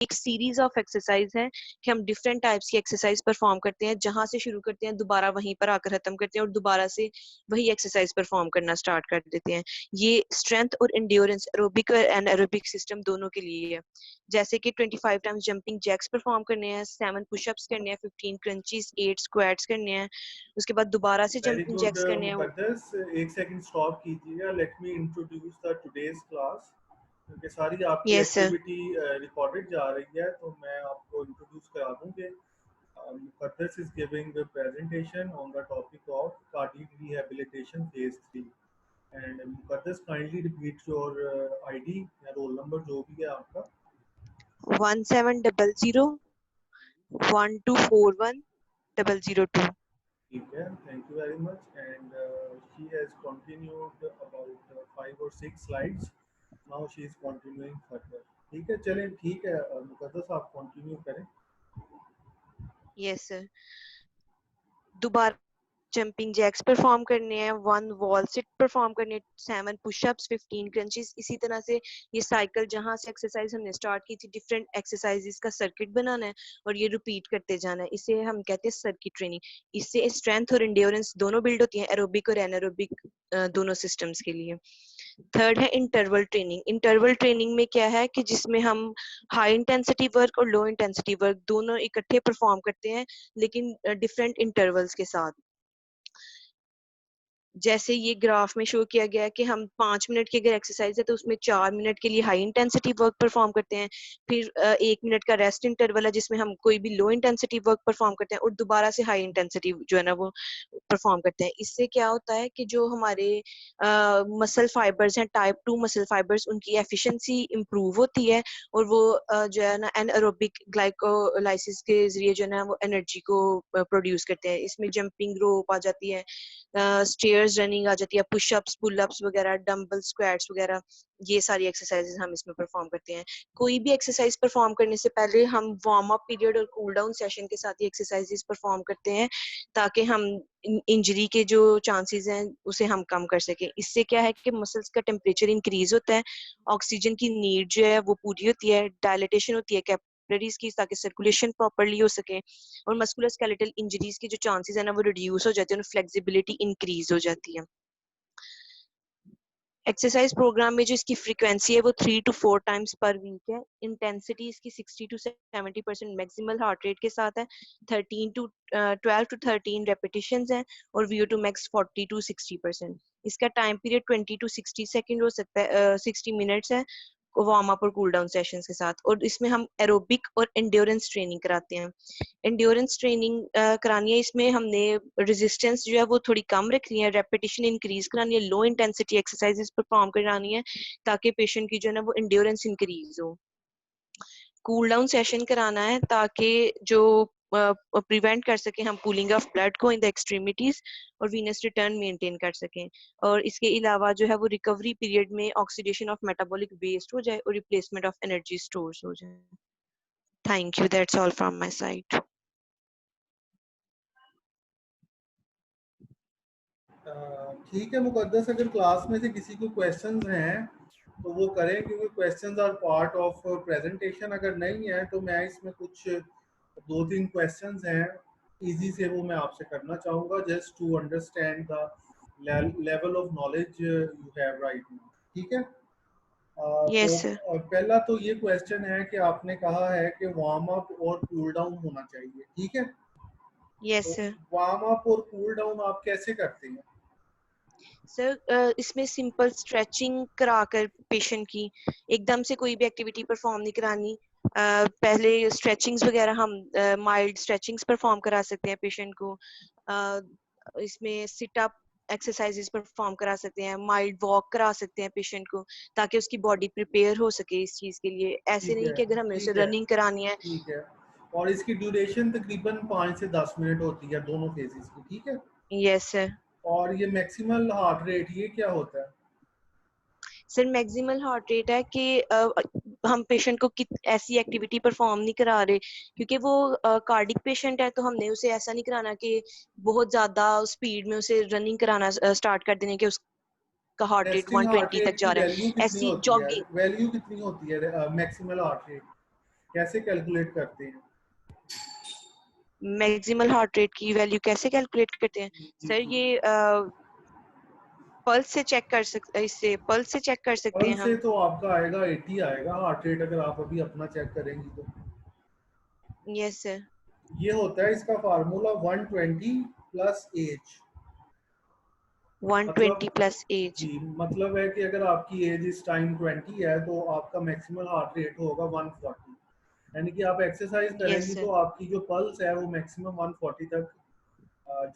एक series of exercise है कि हम डिफरेंट टाइप्स की एक्सरसाइज परफॉर्म करते हैं, जहां से शुरू करते हैं दोबारा वहीं पर आकर खत्म करते हैं और दोबारा से वही एक्सरसाइज परफॉर्म करना स्टार्ट कर देते हैं। ये स्ट्रेंथ और एंड्योरेंस, एरोबिक और एनारोबिक सिस्टम दोनों के लिए है। जैसे कि 25 टाइम्स जंपिंग जैक्स परफॉर्म करने हैं, 7 पुशअप्स करने हैं, 15 क्रंचीज, 8 स्क्वाट्स करने हैं, उसके बाद दोबारा से वेरी जंपिंग गुड जैक्स करने हैं। मुकद्दस, एक सेकंड स्टॉप कीजिएगा। Let me introduce the today's class, क्योंकि सारी आपकी यस सर। एक्टिविटी रिकॉर्डेड जा रही है, तो मैं आपको इंट्रोड्यूस करा दूंगे। Muqaddas is giving the presentation on the topic of cardiac rehabilitation phase 3, and Muqaddas kindly repeat your ID या roll number जो भी है आपका। 1700 1241 002। ठीक है, thank you very much. And she has continued about 5 or 6 slides, now she is continuing further. ठीक है, चलें, ठीक है मुकद्दस, आप कंटिन्यू करें। Yes sir. दोबारा जंपिंग जैक्स परफॉर्म करने हैं, 1 वॉल सिट परफॉर्म करने हैं, 7 पुशअप्स, 15 क्रंचेस। इसी तरह से ये साइकिल जहां से एक्सरसाइज हमने स्टार्ट की थी, डिफरेंट एक्सरसाइजेस का सर्किट बनाना है और ये रिपीट करते जाना है। इसे हम कहते हैं सर्किट ट्रेनिंग। इससे स्ट्रेंथ और एंड्योरेंस दोनों बिल्ड होती है, एरोबिक और एनारोबिक दोनों सिस्टम्स के लिए। थर्ड है इंटरवल ट्रेनिंग। इंटरवल ट्रेनिंग में क्या है कि जिसमें हम हाई इंटेंसिटी वर्क और लो इंटेंसिटी वर्क दोनों इकट्ठे परफॉर्म करते हैं, लेकिन डिफरेंट इंटरवल्स के साथ। जैसे ये ग्राफ में शो किया गया है कि हम 5 मिनट की अगर एक्सरसाइज है तो उसमें 4 मिनट के लिए हाई इंटेंसिटी वर्क परफॉर्म करते हैं, फिर 1 मिनट का रेस्ट इंटरवल है जिसमें हम कोई भी लो इंटेंसिटी वर्क परफॉर्म करते हैं और दोबारा से हाई इंटेंसिटी जो है ना वो परफॉर्म करते हैं। इससे क्या होता है कि जो हमारे मसल फाइबर्स हैं, टाइप 2 मसल फाइबर्स, उनकी एफिशिएंसी इंप्रूव होती है और वो जो है ना एनारोबिक ग्लाइकोलाइसिस के जरिए जो है ना वो एनर्जी को प्रोड्यूस करते हैं। इसमें जंपिंग रोप आ जाती है, स्टेयर्स रनिंग आ जाती है, पुशअप्स, पुलअप्स वगैरह, डंबल स्क्वाट्स वगैरह, ये सारी एक्सरसाइजेस हम इसमें परफॉर्म करते हैं। कोई भी एक्सरसाइज परफॉर्म करने से पहले हम वार्म अप पीरियड और कूल डाउन सेशन के साथ ही एक्सरसाइजेस परफॉर्म करते हैं, ताकि हम इंजरी के जो चांसेस हैं उसे हम कम कर सकें। इससे क्या है कि मसल्स का टेम्परेचर इंक्रीज होता है, ऑक्सीजन की नीड जो है वो पूरी होती है, डायलिटेशन होती है कैपिलरीज की ताकि सर्कुलेशन प्रॉपर्ली हो सके, और मस्कुलर स्केलेटल इंजरीज के जो चांसेस है ना वो रिड्यूस हो जाते हैं और फ्लेक्सिबिलिटी इंक्रीज हो जाती है। एक्सरसाइज प्रोग्राम में जो इसकी फ्रीक्वेंसी है वो 3 to 4 टाइम्स पर वीक है। इंटेंसिटी इसकी 60 to 70% मैक्सिमल हार्ट रेट के साथ है। 12 to 13 रेपिटेशंस हैं और VO2 मैक्स 40 to 60%। इसका टाइम पीरियड 20 to 60 सेकंड हो सकता है, 60 मिनट्स है वार्म अप और कूल डाउन सेशंस के साथ। और इसमें हम एरोबिक और एंड्योरेंस ट्रेनिंग कराते हैं। एंड्योरेंस ट्रेनिंग करानी है, इसमें हमने रेजिस्टेंस जो है वो थोड़ी कम रखनी है, रेपिटेशन इंक्रीज करानी है, लो इंटेंसिटी एक्सरसाइजेस परफॉर्म करानी है ताकि पेशेंट की जो है ना वो एंड्योरेंस इंक्रीज हो। कूल डाउन सेशन कराना है ताकि जो प्रिवेंट कर सके हम पूलिंग ऑफ ब्लड को इन द एक्सट्रीमिटीज और वीनस रिटर्न मेंटेन कर सकें। और इसके अलावा जो है वो रिकवरी पीरियड में ऑक्सीडेशन ऑफ मेटाबॉलिक वेस्ट हो जाए और रिप्लेसमेंट ऑफ एनर्जी स्टोर्स हो जाए। Thank you, that's all from my side. ठीक है मुकद्दस, अगर क्लास में से किसी को क्वेश्चंस हैं तो वो करें, क्योंकि questions are part of presentation. अगर नहीं है तो मैं इसमें कुछ 2-3 क्वेश्चंस हैं इजी से, वो मैं आपसे करना चाहूँगा, just to understand the level of knowledge you have right now. ठीक है, तो यस सर। पहला तो ये क्वेश्चन है कि आपने कहा है कि वार्म अप और कूल डाउन होना चाहिए, ठीक है? यस तो सर। वार्म अप और कूल डाउन आप कैसे करते हैं? सर इसमें सिंपल स्ट्रेचिंग कराकर पेशेंट की एकदम से कोई भी एक्टिविटी परफॉर्म नहीं करानी। पहले स्ट्रेचिंग्स वगैरह हम माइल्ड स्ट्रेचिंग्स परफॉर्म करा सकते हैं पेशेंट को। इसमें सिट अप एक्सरसाइजेस परफॉर्म करा सकते हैं, माइल्ड वॉक करा सकते हैं पेशेंट को ताकि उसकी बॉडी प्रिपेयर हो सके इस चीज के लिए। ऐसे ठीक नहीं है, कि अगर हमें उसे ठीक है, रनिंग करानी है। ठीक है। और इसकी ड्यूरेशन तकरीबन 5 से 10 मिनट होती है दोनों फेजेस की, ठीक है? Yes sir. और ये मैक्सिमल हार्ट रेट ये क्या होता है? सर मैक्सिमल हार्ट रेट है कि हम पेशेंट को ऐसी एक्टिविटी परफॉर्म नहीं करा रहे, क्योंकि वो कार्डिक पेशेंट है, तो हमने उसे ऐसा नहीं कराना कि बहुत ज्यादा स्पीड में उसे रनिंग कराना स्टार्ट कर देने के उसका हार्ट रेट रेस्टिंग हार्ट 120 तक रेट की जा रहा वैल्यू है। कितनी ऐसी होती है? जॉगिंग। वैल्यू कितनी होती है मैक्सिमल हार्ट रेट? कैसे कैलकुलेट करते हैं? मैक्सिमल हार्ट रेट की वैल्यू कैसे कैलकुलेट करते हैं? जी सर जी। ये पल्स से चेक कर सकते, इससे पल्स से चेक कर सकते पल हैं से हम। तो आपका आएगा 80 आएगा हार्ट रेट, अगर आप अभी अपना चेक करेंगी तो। Yes sir. ये होता है इसका फार्मूला 120 प्लस एज। मतलब 120 प्लस एज। जी, मतलब है कि अगर आपकी एज इस टाइम 20 है तो आपका मैक्सिमल हार्ट रेट होगा 140। यानी कि आप एक्सरसाइज यस करेंगी सर। तो आपकी जो पल्स है वो मैक्सिमम 140 तक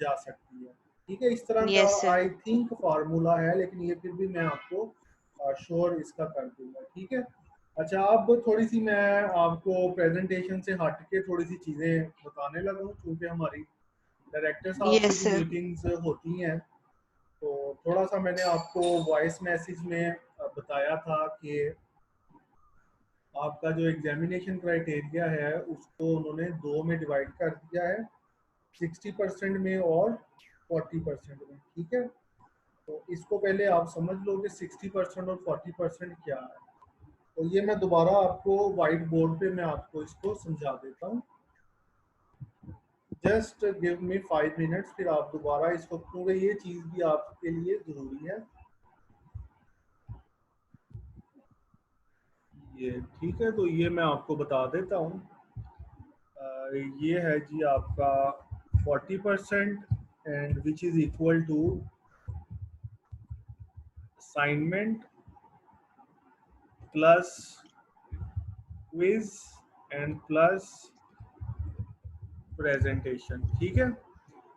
जा सकती है। ठीक है, इस तरह का yes sir. I think formula है, लेकिन ये फिर भी मैं आपको श्योर इसका कर दूंगा। ठीक है। अच्छा, अब थोड़ी सी मैं आपको प्रेजेंटेशन से हट के थोड़ी सी चीज़ें बताने लगा हूँ, क्योंकि हमारी डायरेक्टर साहब से यस भी सर। मीटिंग्स होती हैं। तो थोड़ा सा मैंने आपको वॉइस मैसेज में बताया था कि आपका जो एग्जामिनेशन क्राइटेरिया है उसको उन्होंने दो में डिवाइड कर दिया है, 60% में और 40% में। ठीक है, तो इसको पहले आप समझ लो कि 60% और 40% क्या है। तो ये मैं दोबारा आपको वाइट बोर्ड पे मैं आपको इसको समझा देता हूँ। जस्ट गिव मी 5 मिनट्स, फिर आप दोबारा इसको, क्योंकि ये चीज़ भी आपके लिए ज़रूरी है। ये ठीक है, तो ये मैं आपको बता देता हूँ। ये है जी आपका 40%, and which is equal to assignment plus quiz and plus presentation. ठीक है,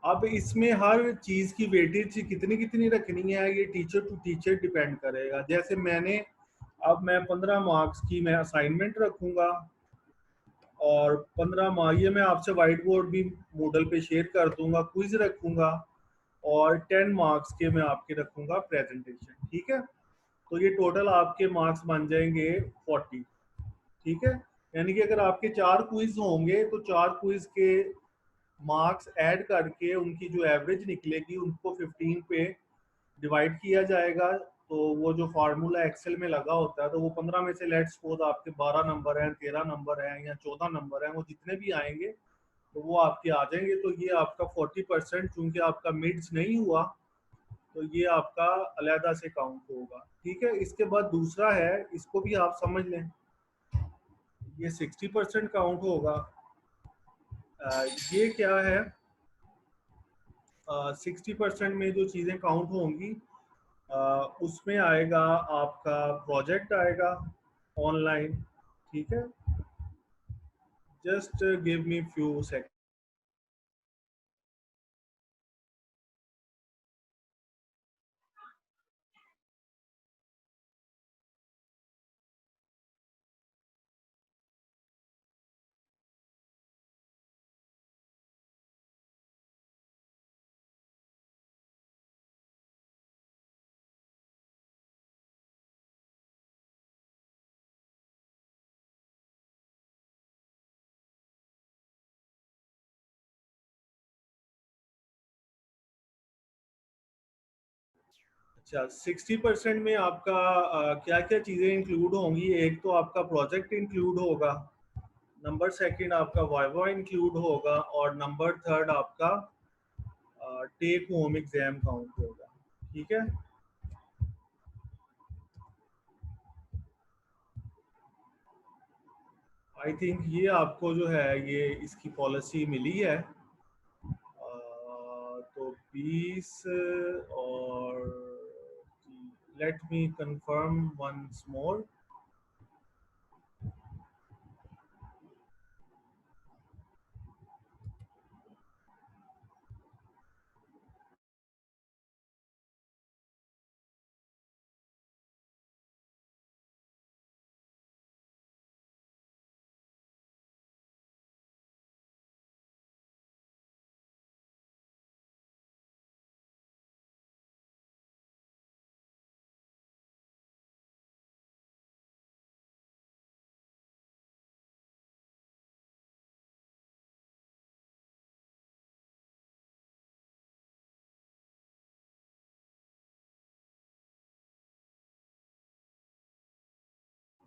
अब इसमें हर चीज़ की वेटेज कितनी कितनी रखनी है ये टीचर टू टीचर डिपेंड करेगा। जैसे मैंने, अब मैं 15 मार्क्स की मैं असाइनमेंट रखूँगा, और 15 मार्क्स ये मैं आपसे वाइट बोर्ड भी मूडल पे शेयर कर दूंगा, क्विज रखूँगा, और 10 मार्क्स के मैं आपके रखूँगा प्रेजेंटेशन। ठीक है, तो ये टोटल आपके मार्क्स बन जाएंगे 40। ठीक है, यानी कि अगर आपके 4 क्विज होंगे तो 4 क्विज के मार्क्स ऐड करके उनकी जो एवरेज निकलेगी उनको 15 पे डिवाइड किया जाएगा। तो वो जो फार्मूला एक्सेल में लगा होता है, तो वो 15 में से लेट्स सपोज आपके 12 नंबर हैं, 13 नंबर हैं या 14 नंबर हैं, वो जितने भी आएंगे तो वो आपके आ जाएंगे। तो ये आपका 40%, चूंकि आपका मिड्स नहीं हुआ तो ये आपका अलहदा से काउंट होगा। ठीक है, इसके बाद दूसरा है, इसको भी आप समझ लें, ये 60% काउंट होगा। ये क्या है, 60% में जो चीज़ें काउंट होंगी उसमें आएगा आपका प्रोजेक्ट आएगा ऑनलाइन। ठीक है, just give me few second. अच्छा, 60% में आपका क्या क्या चीज़ें इंक्लूड होंगी? एक तो आपका प्रोजेक्ट इंक्लूड होगा, नंबर सेकंड आपका वाइवा इंक्लूड होगा, और नंबर थर्ड आपका टेक होम एग्जाम काउंट होगा। ठीक है, आई थिंक ये आपको जो है ये इसकी पॉलिसी मिली है। तो 20 और let me confirm once more.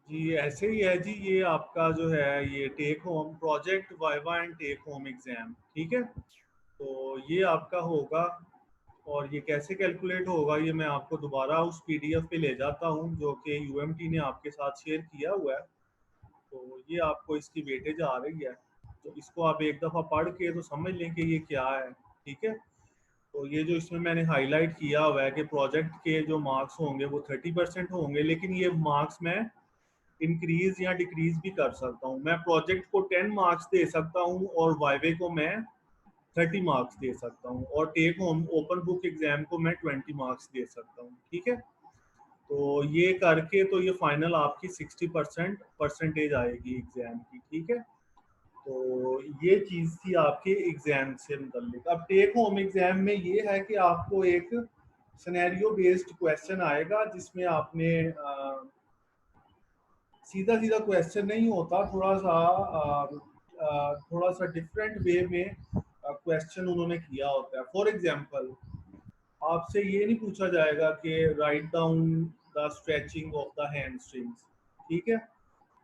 जी ऐसे ही है जी, ये आपका जो है ये take home project viva and take home exam, ठीक है। तो ये आपका होगा, और ये कैसे कैलकुलेट होगा ये मैं आपको दोबारा उस पीडीएफ पे ले जाता हूँ जो कि यूएमटी ने आपके साथ शेयर किया हुआ है। तो ये आपको इसकी वेटेज आ रही है, तो इसको आप एक दफ़ा पढ़ के तो समझ लें कि ये क्या है, ठीक है। तो ये जो इसमें मैंने हाईलाइट किया हुआ है कि प्रोजेक्ट के जो मार्क्स होंगे वो 30% होंगे, लेकिन ये मार्क्स मैं इंक्रीज या डिक्रीज भी कर सकता हूँ। मैं प्रोजेक्ट को 10 मार्क्स दे सकता हूँ और वाइवे को मैं 30 मार्क्स दे सकता हूँ, और take home open book exam को मैं 20 मार्क्स दे सकता हूँ, ठीक है। तो ये करके तो ये फाइनल आपकी 60% परसेंटेज आएगी एग्जाम की, ठीक है। तो ये चीज़ थी आपके एग्जाम से मुतल्लिक। अब टेक होम एग्जाम में ये है कि आपको एक सिनेरियो बेस्ड क्वेश्चन आएगा जिसमें आपने सीधा सीधा क्वेश्चन नहीं होता, थोड़ा सा डिफरेंट वे में क्वेश्चन उन्होंने किया होता है। फॉर एग्जांपल, आपसे ये नहीं पूछा जाएगा कि write down the stretching of the hamstrings, ठीक है,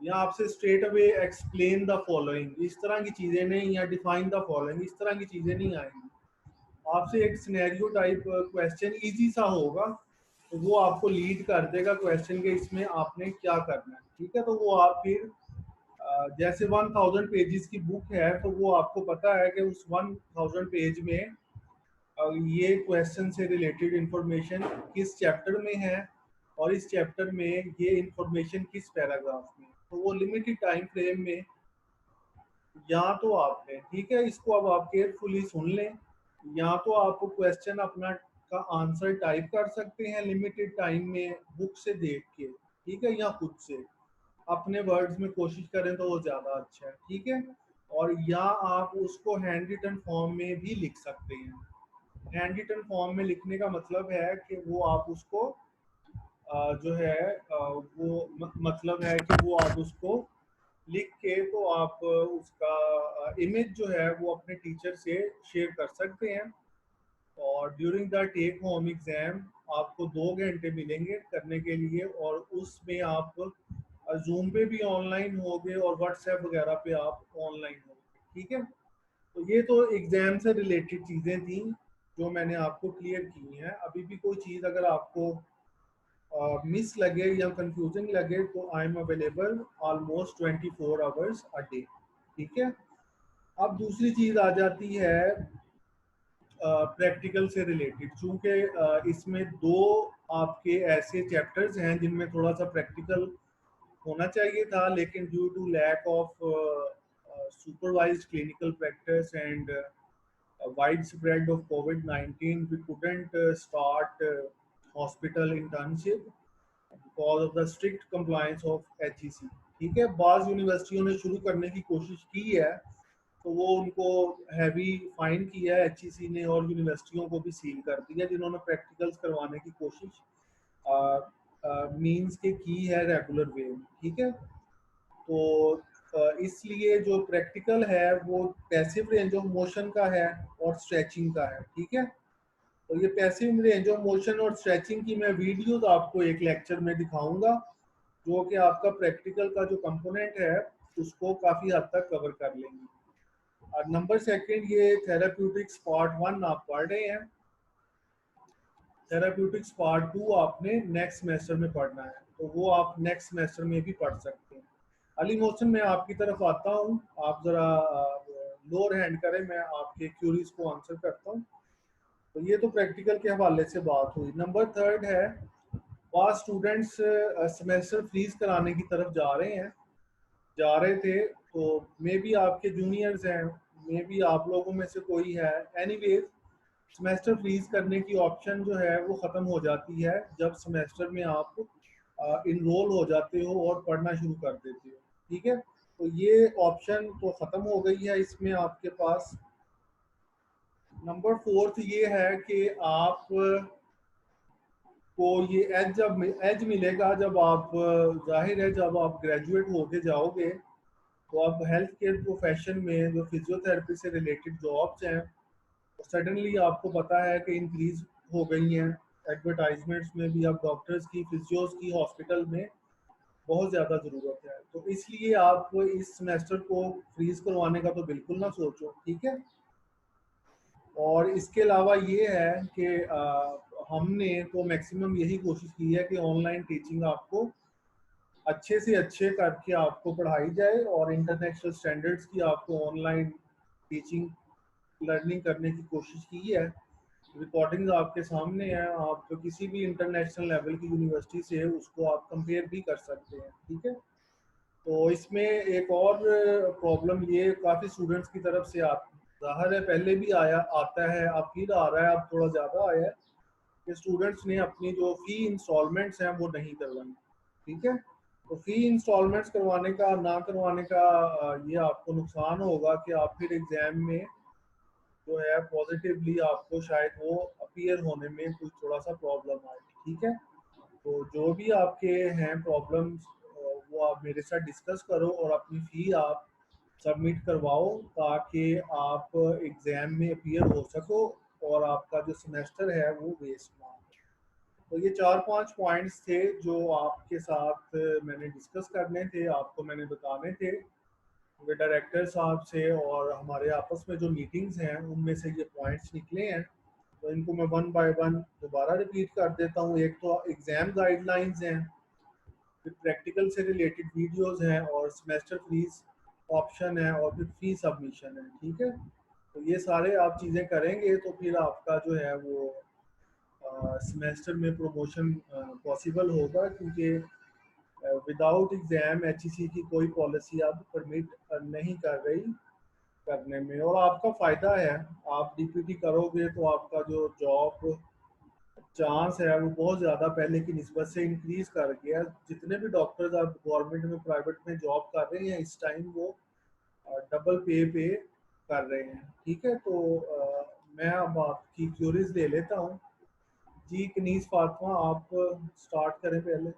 या आपसे straight away explain the following, इस तरह की चीज़ें नहीं, या डिफाइन द फॉलोइंग, इस तरह की चीज़ें नहीं आएंगी। आपसे एक सिनेरियो टाइप क्वेश्चन इजी सा होगा, तो वो आपको लीड कर देगा क्वेश्चन के इसमें आपने क्या करना है, ठीक है। तो वो आप फिर जैसे 1000 पेजेस की बुक है तो वो आपको पता है कि उस 1000 पेज में ये क्वेश्चन से रिलेटेड इंफॉर्मेशन किस चैप्टर में है, और इस चैप्टर में ये इंफॉर्मेशन किस पैराग्राफ में, तो वो लिमिटेड टाइम फ्रेम में या तो आपने, ठीक है, इसको अब आप केयरफुली सुन लें, या तो आप क्वेश्चन अपना का आंसर टाइप कर सकते हैं लिमिटेड टाइम में बुक से देख के, ठीक है, या खुद से अपने वर्ड्स में कोशिश करें तो वो ज़्यादा अच्छा है, ठीक है। और या आप उसको हैंड रिटन फॉर्म में भी लिख सकते हैं। हैंड रिटन फॉर्म में लिखने का मतलब है कि वो आप उसको जो है मतलब है कि वो आप उसको लिख के तो आप उसका इमेज जो है वो अपने टीचर से शेयर कर सकते हैं। और during the take home exam आपको 2 घंटे मिलेंगे करने के लिए, और उसमें आप जूम पे भी ऑनलाइन होगे और व्हाट्सएप वगैरह पे आप ऑनलाइन होगे, ठीक है। तो ये तो एग्जाम से रिलेटेड चीज़ें थी जो मैंने आपको क्लियर की हैं। अभी भी कोई चीज़ अगर आपको मिस लगे या कंफ्यूजिंग लगे तो I am available almost 24 hours a day, ठीक है। अब दूसरी चीज़ आ जाती है प्रैक्टिकल से रिलेटेड, चूँकि इसमें दो आपके ऐसे चैप्टर्स हैं जिनमें थोड़ा सा प्रैक्टिकल होना चाहिए था, लेकिन due to lack of supervised clinical practice and widespread of COVID-19, we couldn't start hospital internship because of the strict compliance of HEC, ठीक है। बाज़ यूनिवर्सिटियों ने शुरू करने की कोशिश की है, तो वो उनको हैवी फाइन किया है HEC ने, और यूनिवर्सिटियों को भी सील कर दिया जिन्होंने प्रैक्टिकल्स करवाने की कोशिश मींस के की है रेगुलर वे में, ठीक है। तो इसलिए जो प्रैक्टिकल है वो पैसिव रेंज ऑफ मोशन का है और स्ट्रेचिंग का है, ठीक है। तो ये पैसिव रेंज ऑफ मोशन और स्ट्रेचिंग की मैं वीडियोस आपको एक लेक्चर में दिखाऊंगा, जो कि आपका प्रैक्टिकल का जो कंपोनेंट है उसको काफ़ी हद तक कवर कर लेंगी। और नंबर सेकंड, ये थेराप्यूटिक्स पार्ट 1 आप पढ़ रहे हैं, थेराप्यूटिक्स पार्ट 2 आपने नेक्स्ट सेमेस्टर में पढ़ना है, तो वो आप नेक्स्ट सेमेस्टर में भी पढ़ सकते हैं। अली मोहसिन, मैं आपकी तरफ आता हूँ, आप ज़रा लोअर हैंड करें, मैं आपके क्यूरीज को आंसर करता हूँ। तो ये तो प्रैक्टिकल के हवाले से बात हुई। नंबर थर्ड है, पास स्टूडेंट्स सेमेस्टर फ्रीज कराने की तरफ जा रहे थे, तो मे बी आपके जूनियर्स हैं, मे बी आप लोगों में से कोई है, एनीवेज सेमेस्टर फ्रीज करने की ऑप्शन जो है वो ख़त्म हो जाती है जब सेमेस्टर में आप इनरोल हो जाते हो और पढ़ना शुरू कर देते हो, ठीक है। तो ये ऑप्शन तो ख़त्म हो गई है इसमें आपके पास। नंबर फोर्थ ये है कि आप को ये एज मिलेगा जब आप जाहिर है जब आप ग्रेजुएट होके जाओगे, तो आप हेल्थ केयर प्रोफेशन में जो फिजियोथेरेपी से रिलेटेड जॉब्स हैं सडनली आपको पता है कि इंक्रीज हो गई हैं। एडवर्टाइजमेंट्स में भी अब डॉक्टर्स की, फिजियोज की हॉस्पिटल में बहुत ज़्यादा ज़रूरत है। तो इसलिए आप इस सेमेस्टर को फ्रीज़ करवाने का तो बिल्कुल ना सोचो, ठीक है? और इसके अलावा ये है कि हमने तो मैक्सिमम यही कोशिश की है कि ऑनलाइन टीचिंग आपको अच्छे से अच्छे करके आपको पढ़ाई जाए और इंटरनेशनल स्टैंडर्ड्स की आपको ऑनलाइन टीचिंग लर्निंग करने की कोशिश की है। रिकॉर्डिंग्स आपके सामने हैं, आप तो किसी भी इंटरनेशनल लेवल की यूनिवर्सिटी से उसको आप कंपेयर भी कर सकते हैं, ठीक है? तो इसमें एक और प्रॉब्लम ये काफ़ी स्टूडेंट्स की तरफ से ज़ाहिर है पहले भी आया आता है, अब फिर आ रहा है, अब थोड़ा ज़्यादा आया है कि स्टूडेंट्स ने अपनी जो फ़ी इंस्टॉलमेंट्स हैं वो नहीं करवाई, ठीक है? तो फ़ी इंस्टॉलमेंट्स करवाने का ना करवाने का ये आपको नुकसान होगा कि आप फिर एग्ज़ाम में जो है पॉजिटिवली आपको शायद वो अपीयर होने में कुछ थोड़ा सा प्रॉब्लम आए, ठीक है? तो जो भी आपके हैं प्रॉब्लम्स वो आप मेरे साथ डिस्कस करो और अपनी फ़ी आप सबमिट करवाओ ताकि आप एग्ज़ाम में अपीयर हो सको और आपका जो सेमेस्टर है वो वेस्ट ना हो। तो ये 4-5 पॉइंट्स थे जो आपके साथ मैंने डिस्कस करने थे, आपको मैंने बताने थे। क्योंकि डायरेक्टर साहब से और हमारे आपस में जो मीटिंग्स हैं उनमें से ये पॉइंट्स निकले हैं। तो इनको मैं वन बाय वन दोबारा रिपीट कर देता हूँ। एक तो एग्ज़ाम गाइडलाइंस हैं, फिर प्रैक्टिकल से रिलेटेड वीडियोस हैं और सेमेस्टर फीस ऑप्शन है और फिर फी सबमिशन है, ठीक है? तो ये सारे आप चीज़ें करेंगे तो फिर आपका जो है वो सेमेस्टर में प्रमोशन पॉसिबल होगा, क्योंकि विदाउट एग्ज़ाम एचईसी की कोई पॉलिसी अब परमिट नहीं कर रही करने में। और आपका फ़ायदा है, आप डीपीटी करोगे तो आपका जो जॉब चांस है वो बहुत ज़्यादा पहले की निस्बत से इंक्रीज़ कर गया। जितने भी डॉक्टर्स अब गवर्नमेंट में प्राइवेट में जॉब कर रहे हैं इस टाइम वो डबल पे कर रहे हैं, ठीक है? तो मैं अब आपकी क्यूरीज ले लेता हूँ। जी कनीज़ फातिमा, आप स्टार्ट करें पहले।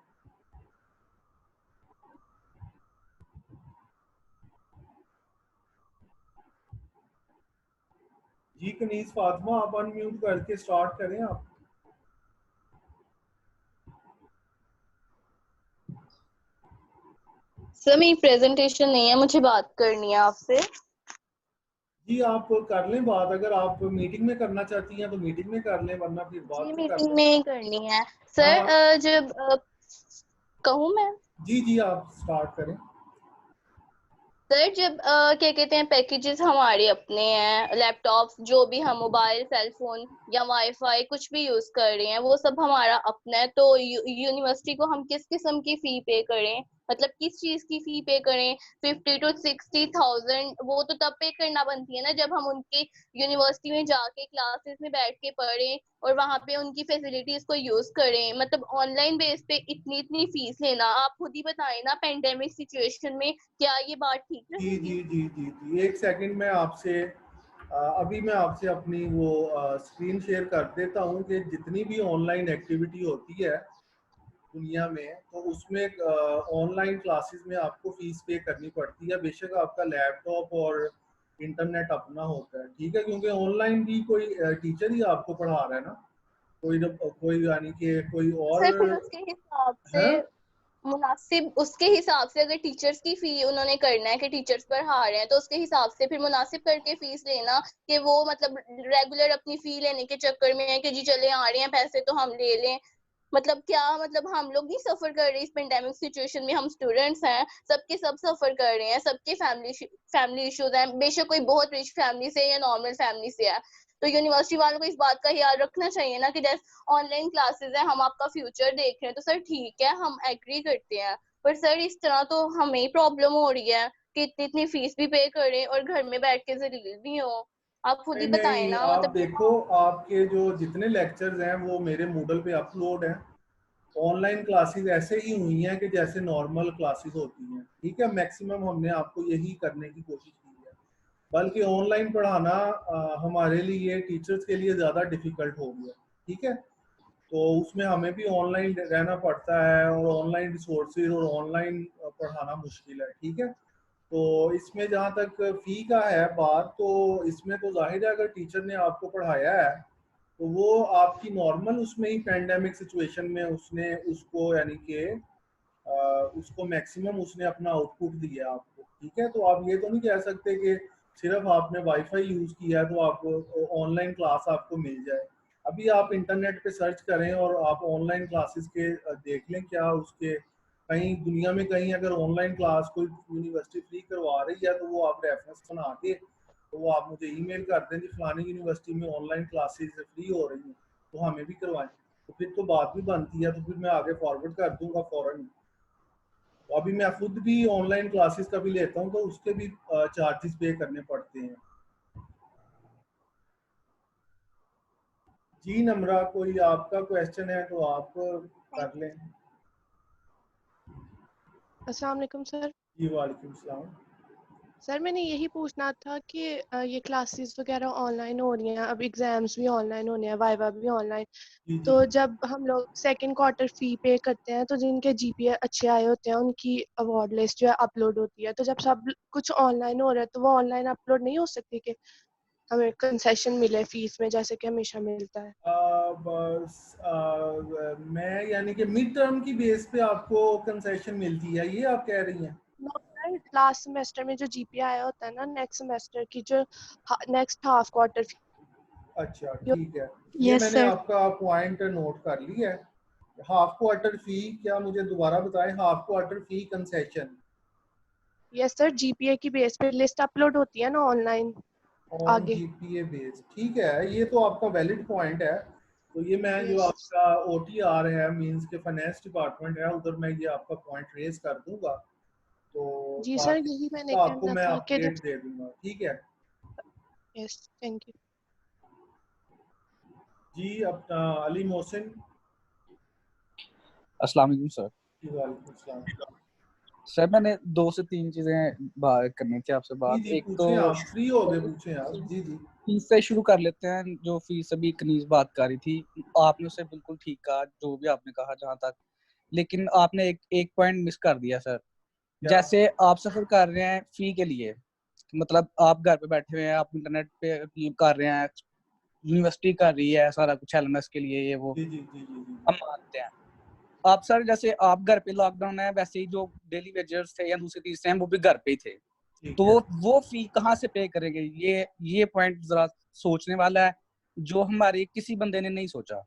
जी कनीज़ फातिमा, आप अनम्यूट करके स्टार्ट करें आप। सर मेरी प्रेजेंटेशन नहीं है, मुझे बात करनी है आपसे। जी आप कर लें बात, अगर आप मीटिंग में करना चाहती हैं तो मीटिंग में कर लें, वरना फिर जी बात में कर मीटिंग लें। में ही करनी है सर। हाँ जब कहूँ मैं जी जी आप स्टार्ट करें। सर, जब क्या कहते हैं पैकेजेस हमारे अपने हैं, लैपटॉप्स जो भी हम मोबाइल सेल फोन या वाईफाई कुछ भी यूज कर रहे हैं वो सब हमारा अपना है, तो यूनिवर्सिटी को हम किस किस्म की फी पे करें, मतलब किस चीज की फी पे करें? 50 to 60,000 वो तो तब पे करना बनती है ना जब हम उनके यूनिवर्सिटी में जाके क्लासेस में बैठ के पढ़ें और वहां पे उनकी फैसिलिटीज को यूज करें। मतलब ऑनलाइन बेस पे इतनी इतनी फीस लेना, आप खुद ही बताएं ना, पेंडेमिक सिचुएशन में क्या ये बात ठीक जी जी रहेगी? जी जी जी एक सेकंड में आपसे अभी मैं आपसे अपनी वो स्क्रीन शेयर कर देता हूँ कि जितनी भी ऑनलाइन एक्टिविटी होती है दुनिया में, तो उसमें ऑनलाइन क्लासेस में आपको फीस पे करनी पड़ती है, बेशक आपका लैपटॉप और इंटरनेट अपना होता है, ठीक है? क्योंकि ऑनलाइन भी कोई टीचर ही आपको पढ़ा रहा है ना, कोई न कोई, यानी कि कोई और सर फिर उसके हिसाब से है। मुनासिब, उसके हिसाब से अगर टीचर्स की फी उन्होंने करना है कि टीचर्स पढ़ा रहे हैं तो उसके हिसाब से फिर मुनासिब करके फीस लेना, कि वो मतलब रेगुलर अपनी फी लेने के चक्कर में है कि जी चले आ रहे हैं पैसे तो हम ले लें। मतलब क्या, मतलब हम लोग नहीं सफर कर रहे इस पेंडेमिक सिचुएशन में? हम स्टूडेंट्स हैं, सबके सब सफर कर रहे हैं, सबके फैमिली इश्यूज हैं, बेशक कोई बहुत रिच फैमिली से या नॉर्मल फैमिली से है। तो यूनिवर्सिटी वालों को इस बात का ख्याल रखना चाहिए ना कि जैसे ऑनलाइन क्लासेस है, हम आपका फ्यूचर देख रहे हैं, तो सर ठीक है हम एग्री करते हैं, पर सर इस तरह तो हमें ही प्रॉब्लम हो रही है कि इतनी इतनी फीस भी पे करें और घर में बैठ के जलील भी हो। आप खुद नहीं ही बताएं नहीं, ना, आप मतलब देखो, कितना। आपके जो जितने लेक्चर्स हैं वो मेरे मूडल पे अपलोड हैं। ऑनलाइन क्लासेस ऐसे ही हुई हैं कि जैसे नॉर्मल क्लासेस होती हैं, ठीक है? मैक्सिमम हमने आपको यही करने की कोशिश की है, बल्कि ऑनलाइन पढ़ाना हमारे लिए टीचर्स के लिए ज़्यादा डिफ़िकल्ट हो गया, ठीक है? तो उसमें हमें भी ऑनलाइन रहना पड़ता है और ऑनलाइन रिसोर्सेज और ऑनलाइन पढ़ाना मुश्किल है, ठीक है? तो इसमें जहाँ तक फ़ी का है बात, तो इसमें तो ज़ाहिर है अगर टीचर ने आपको पढ़ाया है तो वो आपकी नॉर्मल उसमें ही पैंडेमिक सिचुएशन में उसने उसको यानी कि उसको मैक्सिमम उसने अपना आउटपुट दिया आपको, ठीक है। तो आप ये तो नहीं कह सकते कि सिर्फ आपने वाईफाई यूज़ किया है तो आपको ऑनलाइन क्लास आपको मिल जाए। अभी आप इंटरनेट पे सर्च करें और आप ऑनलाइन क्लासेस के देख लें क्या उसके कहीं दुनिया में कहीं अगर ऑनलाइन क्लास कोई यूनिवर्सिटी फ्री करवा रही है तो वो आप रेफरेंस बना के तो वो आप मुझे ईमेल कर दें कि फलानी यूनिवर्सिटी में ऑनलाइन क्लासेस फ्री हो रही हैं तो हमें भी करवाएं, तो फिर तो बात भी बनती है, तो फिर मैं आगे फॉरवर्ड कर दूंगा फ़ौरन। तो अभी मैं खुद भी ऑनलाइन क्लासेस कभी लेता हूँ तो उसके भी चार्जेस पे करने पड़ते हैं। जी नम्रा, कोई आपका क्वेश्चन है तो आप कर लें। अस्सलाम वालेकुम सर। जी वालेकुम सलाम। सर मैंने यही पूछना था कि ये क्लासेस वगैरह ऑनलाइन हो रही हैं, अब एग्जाम्स भी ऑनलाइन होने हैं, वाइवा भी ऑनलाइन, जी तो जी जब हम लोग सेकंड क्वार्टर फी पे करते हैं तो जिनके जीपीए अच्छे आए होते हैं उनकी अवार्ड लिस्ट जो है अपलोड होती है, तो जब सब कुछ ऑनलाइन हो रहा है तो वो ऑनलाइन अपलोड नहीं हो सकती कि हमें कंसेशन मिले फीस में जैसे कि हमेशा मिलता है? मैं यानी कि मिड टर्म की बेस पे आपको कंसेशन मिलती है, ये आप कह रही हैं? लास्ट सेमेस्टर में जो जीपीए आया होता है ना, नेक्स्ट सेमेस्टर की जो नेक्स्ट हाफ क्वार्टर फी। अच्छा ठीक है, ये यस मैंने सर। आपका पॉइंट नोट कर लिया है। हाफ क्वार्टर फी क्या, मुझे दोबारा बताएं, half quarter fee concession yes sir, GPA की बेस पे लिस्ट अपलोड होती है ना ऑनलाइन ऑन आगे। जीपीए बेस, ठीक है, ये तो आपका वैलिड पॉइंट है। तो ये मैं जो यस आपका ओटीआर है मींस के फाइनेंस डिपार्टमेंट है उधर मैं ये आपका पॉइंट रेज कर दूंगा, तो जी सर, बाकी यही मैंने इसका आपको कहना मैं था कि अपडेट जब। दे दूंगा, ठीक है। Yes, thank you. जी अपना अली मोहसिन। अस्सलाम वालेकुम सर। जी वालेकुम सलाम। सर मैंने 2 से 3 चीजें बात करनी थी आपसे। जी बात जी एक तो पूछें, आप फ्री हो गए पूछें आप। जी जी फीस से शुरू कर लेते हैं। जो फीस अभी कनीज बात कर रही थी, आपने उसे बिल्कुल ठीक कहा जो भी आपने कहा जहां तक, लेकिन आपने एक पॉइंट मिस कर दिया सर। क्या? जैसे आप सफर कर रहे हैं फी के लिए, मतलब आप घर पे बैठे हुए हैं, आप इंटरनेट पे कर रहे हैं, यूनिवर्सिटी कर रही है सारा कुछ एलएमएस के लिए, ये वो जी जी जी जी जी हम मानते हैं। आप सर जैसे आप घर पे लॉकडाउन है, वैसे ही जो डेली वेजर्स थे या दूसरे तीसरे हैं वो भी घर पे ही थे, ठीक तो है वो फी कहाँ से पे करेंगे? ये पॉइंट जरा सोचने वाला है, जो हमारे किसी बंदे ने नहीं सोचा।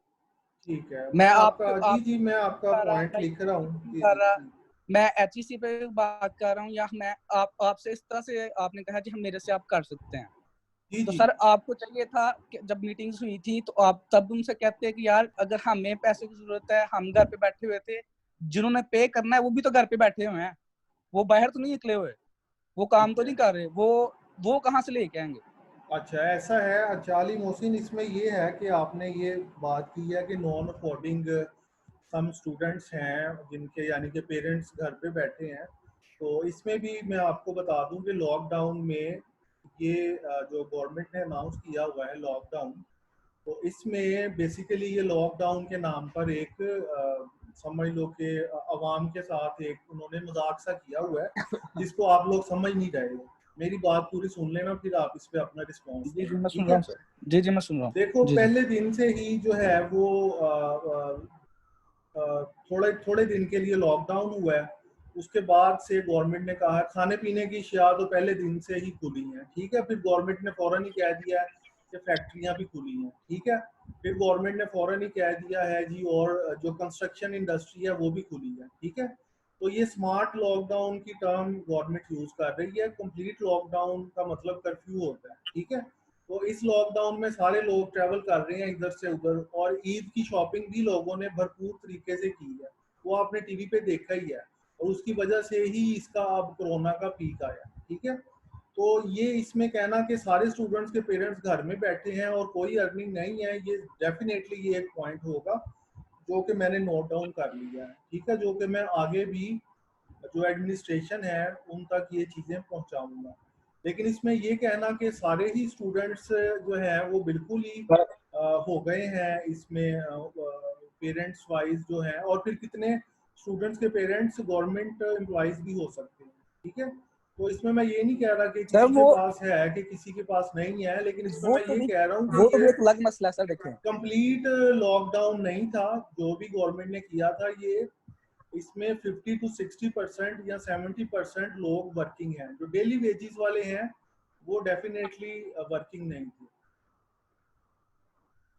ठीक है, मैं मैं आपको आपका जी आप जी मैं आपका कर रहा, पॉइंट मैं लिख रहा हूँ। यूनिवर्सिटी जी कर जी रहा, जी मैं एचईसी पे बात कर रहा हूँ, या मैं आप आपसे इस तरह से आपने कहा कि हम मेरे से आप कर सकते हैं। जी तो जी सर आपको चाहिए था कि जब मीटिंग्स हुई थी तो आप तब उनसे कहते कि यार अगर हमें पैसे की जरूरत है, हम घर पे बैठे हुए थे, जिन्होंने पे करना है वो भी तो घर पे बैठे हुए हैं, वो बाहर तो नहीं निकले हुए, वो काम ठीक तो है। नहीं कर रहे, वो कहाँ से लेके आएंगे? अच्छा ऐसा है। अच्छा अली मोहसिन, इसमें ये है कि आपने ये बात की है कि नॉन अफोर्डिंग सम स्टूडेंट्स हैं जिनके यानी कि पेरेंट्स घर पे बैठे हैं, तो इसमें भी मैं आपको बता दूं कि लॉकडाउन में ये जो गवर्नमेंट ने अनाउंस किया हुआ है लॉकडाउन, तो इसमें बेसिकली ये लॉकडाउन के नाम पर एक समझ लो कि अवाम के साथ एक उन्होंने मजाक सा किया हुआ है जिसको आप लोग समझ नहीं रहे हो। मेरी बात पूरी सुन लेना फिर आप इस पे अपना रिस्पॉन्स जी दें, मैं सुन ठीक रहा है। हूँ सर। जी मैं सुन रहा हूँ। देखो जी पहले दिन से ही जो है वो थोड़े थोड़े दिन के लिए लॉकडाउन हुआ है। उसके बाद से गवर्नमेंट ने कहा खाने पीने की अशिया तो पहले दिन से ही खुली हैं, ठीक है। फिर गवर्नमेंट ने फौरन ही कह दिया कि फैक्ट्रियां भी खुली हैं, ठीक है। फिर गवर्नमेंट ने फौरन ही कह दिया है जी और जो कंस्ट्रक्शन इंडस्ट्री है वो भी खुली है, ठीक है। तो ये स्मार्ट लॉकडाउन की टर्म गवर्नमेंट यूज कर रही है। कंप्लीट लॉकडाउन का मतलब कर्फ्यू होता है, ठीक है। तो इस लॉकडाउन में सारे लोग ट्रैवल कर रहे हैं इधर से उधर, और ईद की शॉपिंग भी लोगों ने भरपूर तरीके से की है, वो आपने टीवी पे देखा ही है, और उसकी वजह से ही इसका अब कोरोना का पीक आया, ठीक है। तो ये इसमें कहना कि सारे स्टूडेंट्स के पेरेंट्स घर में बैठे हैं और कोई अर्निंग नहीं है, ये डेफिनेटली ये एक पॉइंट होगा जो कि मैंने नोट डाउन कर लिया है, ठीक है, जो कि मैं आगे भी जो एडमिनिस्ट्रेशन है उन तक ये चीज़ें पहुंचाऊंगा। लेकिन इसमें ये कहना कि सारे ही स्टूडेंट्स जो है वो बिल्कुल ही हो गए हैं इसमें पेरेंट्स वाइज जो है, और फिर कितने स्टूडेंट्स के पेरेंट्स गवर्नमेंट एम्प्लॉइज भी हो सकते हैं, ठीक है। तो इसमें मैं ये नहीं कह रहा कि सर किसी के पास है कि किसी के पास नहीं है, लेकिन इसमें मैं ये कह रहा हूँ कि वो तो ये एक अलग मसला है सर। देखें कंप्लीट लॉकडाउन नहीं था जो भी गवर्नमेंट ने किया था, ये इसमें 50 to 60% या 70% लोग वर्किंग हैं। जो डेली वेजेस वाले हैं वो डेफिनेटली वर्किंग नहीं थे।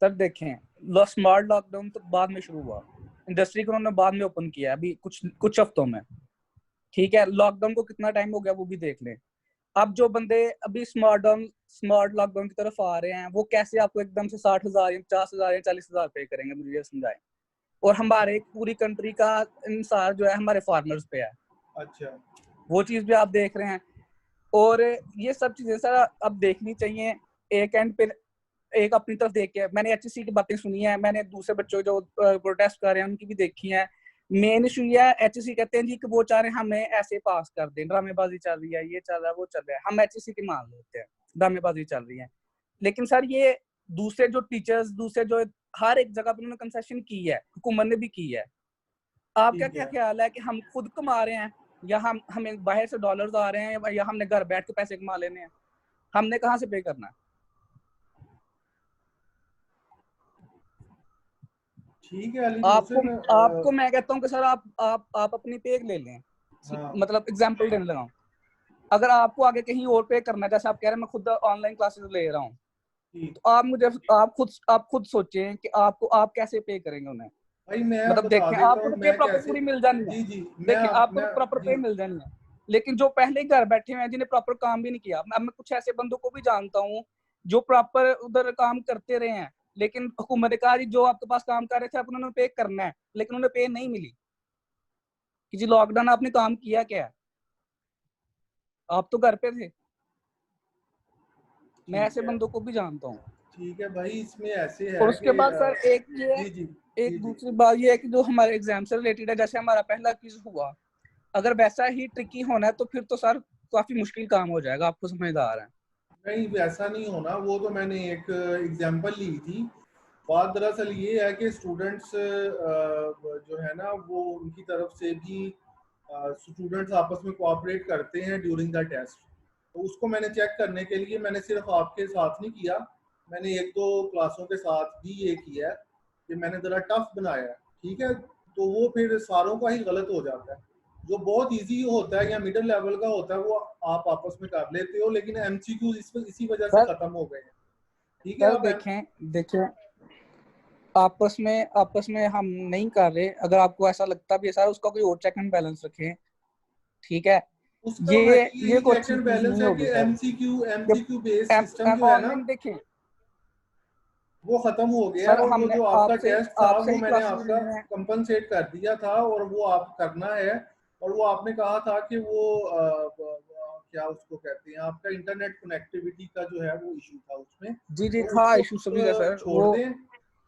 तब देखें स्मार्ट लॉकडाउन तो बाद में शुरू हुआ, इंडस्ट्री को उन्होंने बाद में ओपन किया, अभी कुछ हफ्तों में। ठीक है, लॉकडाउन को कितना टाइम हो गया वो भी देख लें। अब जो बंदे अभी स्मार्ट लॉकडाउन की तरफ आ रहे हैं वो कैसे आपको एकदम से 60,000 या 50,000 या 40,000 पे करेंगे, मुझे ये समझाएं। और हमारे पूरी कंट्री का इंसार जो है हमारे फार्मर्स पे है। अच्छा, वो चीज भी आप देख रहे हैं। और ये सब चीजें सर अब देखनी चाहिए। एक एंड पे एक अपनी तरफ देख के मैंने एचएससी की बातें सुनी है, मैंने दूसरे बच्चों जो प्रोटेस्ट कर रहे हैं उनकी भी देखी है। मेन इशू ये है, एचएससी कहते हैं जी कि वो चाह रहे हैं हमें ऐसे पास कर दें, ड्रामेबाजी चल रही है, ये चल रहा है, वो चल रहा है, हम एचएससी की मान लेते हैं ड्रामेबाजी चल रही है। लेकिन सर ये दूसरे जो टीचर्स, दूसरे जो हर एक जगह पर उन्होंने कंसेशन की है, हुकूमत ने भी की है। आपका क्या ख्याल है कि हम खुद कमा रहे हैं या हमें बाहर से डॉलर्स आ रहे हैं या हमने घर बैठ के पैसे कमा लेने हैं? हमने कहाँ से पे करना है? ठीक है अली आपको मैं कहता हूँ कि सर आप अपनी पे ले लें। हाँ। मतलब एग्जांपल देने लगा हूँ, अगर आपको आगे कहीं और पे करना है, जैसे आप कह रहे हैं मैं खुद ऑनलाइन क्लासेस ले रहा हूँ, तो आप खुद सोचें कि आप कैसे पे करेंगे उन्हें। भाई मैं मतलब देखें, आपको तो पे प्रॉपर पूरी मिल जानी है। जी देखें, आपको तो प्रॉपर पे मिल जानी है, लेकिन जो पहले घर बैठे हुए हैं जिन्हें प्रॉपर काम भी नहीं किया, मैं कुछ ऐसे बंदों को भी जानता हूँ जो प्रॉपर उधर काम करते रहे हैं, लेकिन हुकूमत ने कहा जो आपके पास काम कर रहे थे आप उन्होंने पे करना है, लेकिन उन्हें पे नहीं मिली कि जी लॉकडाउन आपने काम किया क्या है, आप तो घर पे थे। मैं ऐसे बंदों को भी जानता हूँ। ठीक है भाई, इसमें ऐसे है और उसके बाद सर एक दूसरी बात ये है कि जो हमारे एग्जाम से रिलेटेड है, जैसे हमारा पहला क्विज हुआ, अगर वैसा ही ट्रिकी होना है तो फिर तो सर काफी मुश्किल काम हो जाएगा, आपको समझदार है। नहीं वैसा नहीं होना, वो तो मैंने एक एग्जांपल ली थी। बात दरअसल ये है कि स्टूडेंट्स जो है ना वो उनकी तरफ से भी स्टूडेंट्स आपस में कोऑपरेट करते हैं ड्यूरिंग द टेस्ट। तो उसको मैंने चेक करने के लिए मैंने सिर्फ आपके साथ नहीं किया, मैंने एक दो क्लासों के साथ भी ये किया है कि मैंने ज़रा टफ बनाया है। ठीक है, तो वो फिर सारों का ही गलत हो जाता है। जो बहुत इजी होता है या मिडिल लेवल का होता है वो आप आपस में कर लेते हो, लेकिन एमसीक्यू इसी वजह से खत्म हो गए हैं। ठीक है, सर आप देखें आपस में हम नहीं कर रहे, अगर आपको ऐसा लगता भी है सर उसका कोई और चेक एंड बैलेंस रखें। ठीक है, उसका ये कोई चेक अच्छी एंड चीज बैलेंस नहीं है होगी कि सर। एमसीक्यू बेस्ड सिस्टम जो है ना ऑनलाइन देखें वो खत्म हो गया, सर, और वो हमने जो आपका आपसे टेस्ट था आपसे वो ही मैंने क्लासेस आपका लेनी है। कंपनसेट कर दिया था और वो आप करना है। और वो आपने कहा था कि वो क्या उसको कहते हैं, आपका इंटरनेट कनेक्टिविटी का जो है वो इशू था उसमें, जी तो था उसको इशू सभी का सर। छोड़ दें।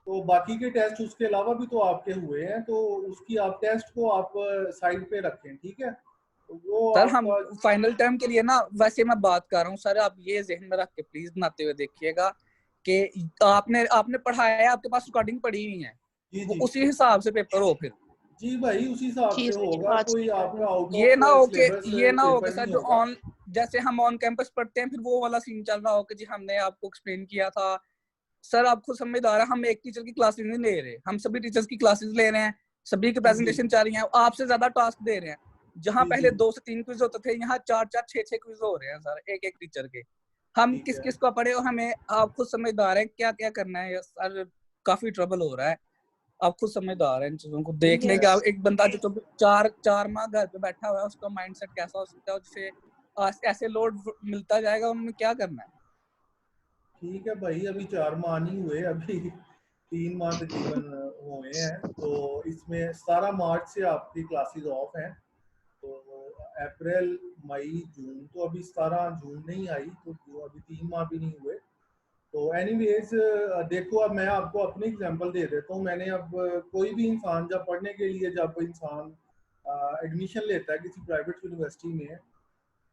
तो बाकी के टेस्ट उसके अलावा भी तो आपके हुए हैं, तो उसकी आप टेस्ट को आप साइड पे रखें। ठीक है, तो वो सर हम आपका फाइनल टर्म के लिए ना, वैसे मैं बात कर रहा हूँ सर, आप ये जहन में रख के प्लीज बनाते हुए देखिएगा कि आपने पढ़ाया है, आपके पास रिकॉर्डिंग पड़ी हुई है, वो उसी हिसाब से पेपर हो फिर। जी भाई उसी हिसाब से होगा, कोई आपका आउट ये ऑफ ना हो सिलेबस कि पेपर सर नहीं जो होगा। जैसे हम ऑन कैंपस पढ़ते हैं फिर वो वाला सीन चल रहा हो कि जी हमने आपको एक्सप्लेन किया था। सर आप खुद समझदार है, हम एक टीचर की क्लासेस नहीं ले रहे, हम सभी टीचर्स की क्लासेस ले रहे हैं, सभी की प्रेजेंटेशन चल रही है, आपसे ज्यादा टास्क दे रहे हैं। जहां पहले 2 से 3 क्विज होते थे, यहाँ 4 6 क्विज हो रहे हैं सर एक एक टीचर के। हम किस किस को पढ़े और हमें, आप खुद समझदार है क्या क्या करना है सर, काफी ट्रबल हो रहा है। आप खुद समझदार है इन चीजों को देख लें कि आप एक बंदा जो 4 माह घर पे बैठा हुआ है उसका माइंडसेट कैसा हो सकता है, जिसे ऐसे लोड मिलता जाएगा, उन्होंने क्या करना है। ठीक है भाई, अभी 4 माह नहीं हुए, अभी 3 माह तकरीबन हुए हैं। तो इसमें 17 मार्च से आपकी क्लासेस ऑफ हैं, तो अप्रैल मई जून, तो अभी 17 जून नहीं आई, तो अभी 3 माह भी नहीं हुए। तो एनीवेज देखो, अब मैं आपको अपनी एग्जांपल दे देता हूँ। मैंने अब कोई भी इंसान जब इंसान एडमिशन लेता है किसी प्राइवेट यूनिवर्सिटी में,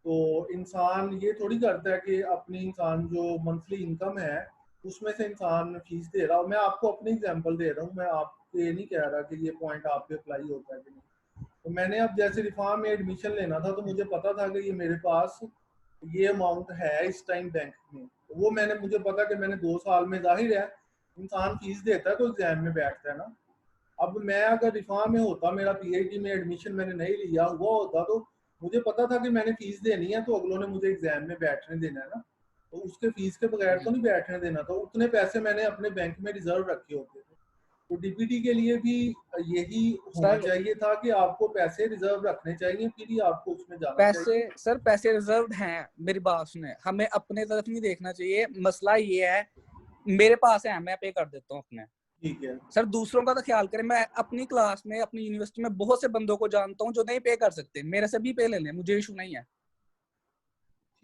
तो इंसान ये थोड़ी करता है कि अपनी इंसान जो मंथली इनकम है उसमें से इंसान फीस दे रहा हूँ। मैं आपको अपनी एग्जांपल दे रहा हूँ, मैं आपके ये नहीं कह रहा कि ये पॉइंट आप पे अप्लाई होता है कि नहीं। तो मैंने अब जैसे रिफा में एडमिशन लेना था, तो मुझे पता था कि ये मेरे पास ये अमाउंट है इस टाइम बैंक में, तो वो मुझे पता कि मैंने 2 साल में, जाहिर है इंसान फीस देता है तो एग्जाम में बैठता है ना। अब मैं अगर रिफा में होता, मेरा पीएचडी में एडमिशन मैंने नहीं लिया हुआ होता, तो मुझे पता था कि मैंने फीस देनी है, तो अगलों ने मुझे एग्जाम में बैठने देना है ना, तो उसके फीस के बगैर तो नहीं बैठने देना, तो उतने पैसे मैंने अपने बैंक में रिजर्व रखे होते थे। तो डीपीटी के लिए भी यही होना सर चाहिए था कि आपको पैसे रिजर्व रखने चाहिए, फिर ही आपको उसमें जाना पैसे चाहिए। सर पैसे रिजर्व हैं, मेरी बात सुने, हमें अपने तरफ नहीं देखना चाहिए। मसला ये है मेरे पास है, मैं पे कर देता हूँ अपने। ठीक है सर दूसरों का तो ख्याल करें। मैं अपनी क्लास में, अपनी यूनिवर्सिटी में बहुत से बंदों को जानता हूँ जो नहीं पे कर सकते, मेरे से भी पे ले लें, मुझे इशू नहीं है।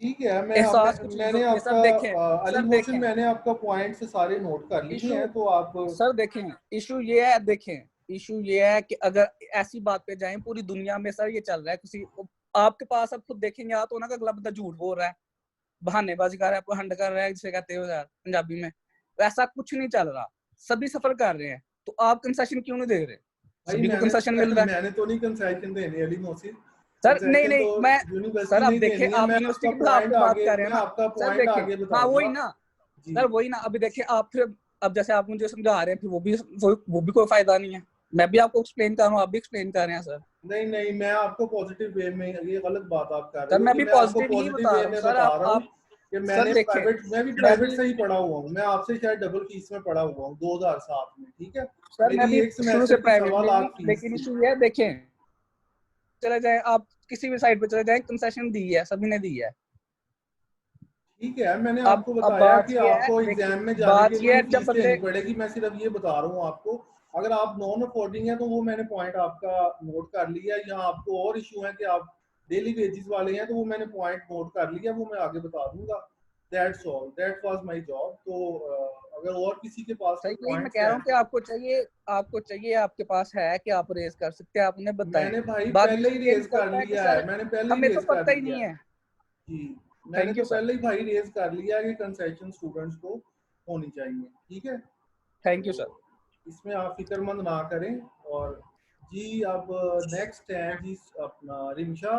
ठीक है, एहसास कुछ मैंने ये आपका सब देखें अली सर, मोहसिन, देखें मैंने आपका पॉइंट से सारे नोट कर लिए इशू हैं, तो आप सर देखें, इशू ये है, देखें इशू ये है कि अगर ऐसी बात पे जाएं, पूरी दुनिया में सर ये चल रहा है, किसी आपके पास अब खुद देखेंगे या तो ना अगला बंदा झूठ बोल रहा है, बहानेबाजी कर रहा है, आपको हंड कर रहा है, जिसे कहते हो यार पंजाबी में, वैसा कुछ नहीं चल रहा, सभी सफर कर रहे हैं, तो आप कंसेशन क्यों नहीं दे रहे? भाई सभी को कंसेशन मिल रहा है मैंने तो नहीं कंसेशन देने, अली मोहसिन, सर। नहीं कंसेशन नहीं, तो मैं यूनिवर्सिटी सर अब नहीं देखें, देनी है। आप मैं यूनिवर्सिटी आपका के बिहाफ पे पॉइंट बात आगे, कर रहे हैं मैं ना आपका सर, पॉइंट देखें आगे हाँ बताऊंगा वही ना जी। सर, वही ना। अभी देखिए आप फिर, अब जैसे आप मुझे समझा रहे हैं, फिर वो भी कोई फायदा नहीं है, मैं भी आपको एक्सप्लेन कर रहा हूँ, आप भी एक्सप्लेन कर रहे हैं सर। नहीं नहीं, मैं आपको पॉजिटिव वे में, ये गलत बात आप कर रहे सर हो मैं कि भी मैं आपको पॉजिटिव ही पॉजिटिव बता वे रहा हूँ में सर। बता रहा हूँ आप कि सर देखें, मैं भी प्राइवेट से ही पढ़ा हुआ हूँ, मैं आपसे शायद डबल फीस में पढ़ा हुआ हूँ 2007 में, ठीक है। सर मैं मेरी भी एक शुरू से सेमेस्टर की प्राइवेट 1.25 में लाख हूँ, फीस लेकिन थी। इशू ये है, देखें चले जाए आप किसी भी साइड पे चले जाए, कंसेशन दी है, सभी ने दी है। ठीक है, मैंने अब आपको बताया बात कि ये है, आपको देखिए एग्जाम में जाने बात के ये लिए है जब फीस बंदे, देनी पड़ेगी, मैं सिर्फ ये बता रहा हूँ आपको। अगर आप नॉन अफोर्डिंग है तो वो मैंने पॉइंट आपका नोट कर लिया, या आपको और इशू है कि आप डेली वेजेस वाले हैं, तो वो मैंने पॉइंट नोट कर लिया, वो मैं आगे बता दूंगा। That's all, that was my job. तो अगर और किसी के पास कोई सही यही मैं पॉइंट्स कह रहा हैं, हूँ कि आपको चाहिए, आपके पास है कि आप रेज कर सकते हैं, आपने बताएं। मैंने भाई बाद में पहले ही ये रेज कर निकलता है कि लिया है, सर मैंने पहले ही हमें तो रेज कर पता ही लिया नहीं है है। जी। मैंने थैंक यू तो सर, पहले ही भाई रेज कर लिया कि कंसेशन स्टूडेंट्स को होनी चाहिए, ठीक है। थैंक यू तो सर। इसमें आप फिक्रमंद ना करें। और जी, अब नेक्स्ट है जी अपना रिमशा।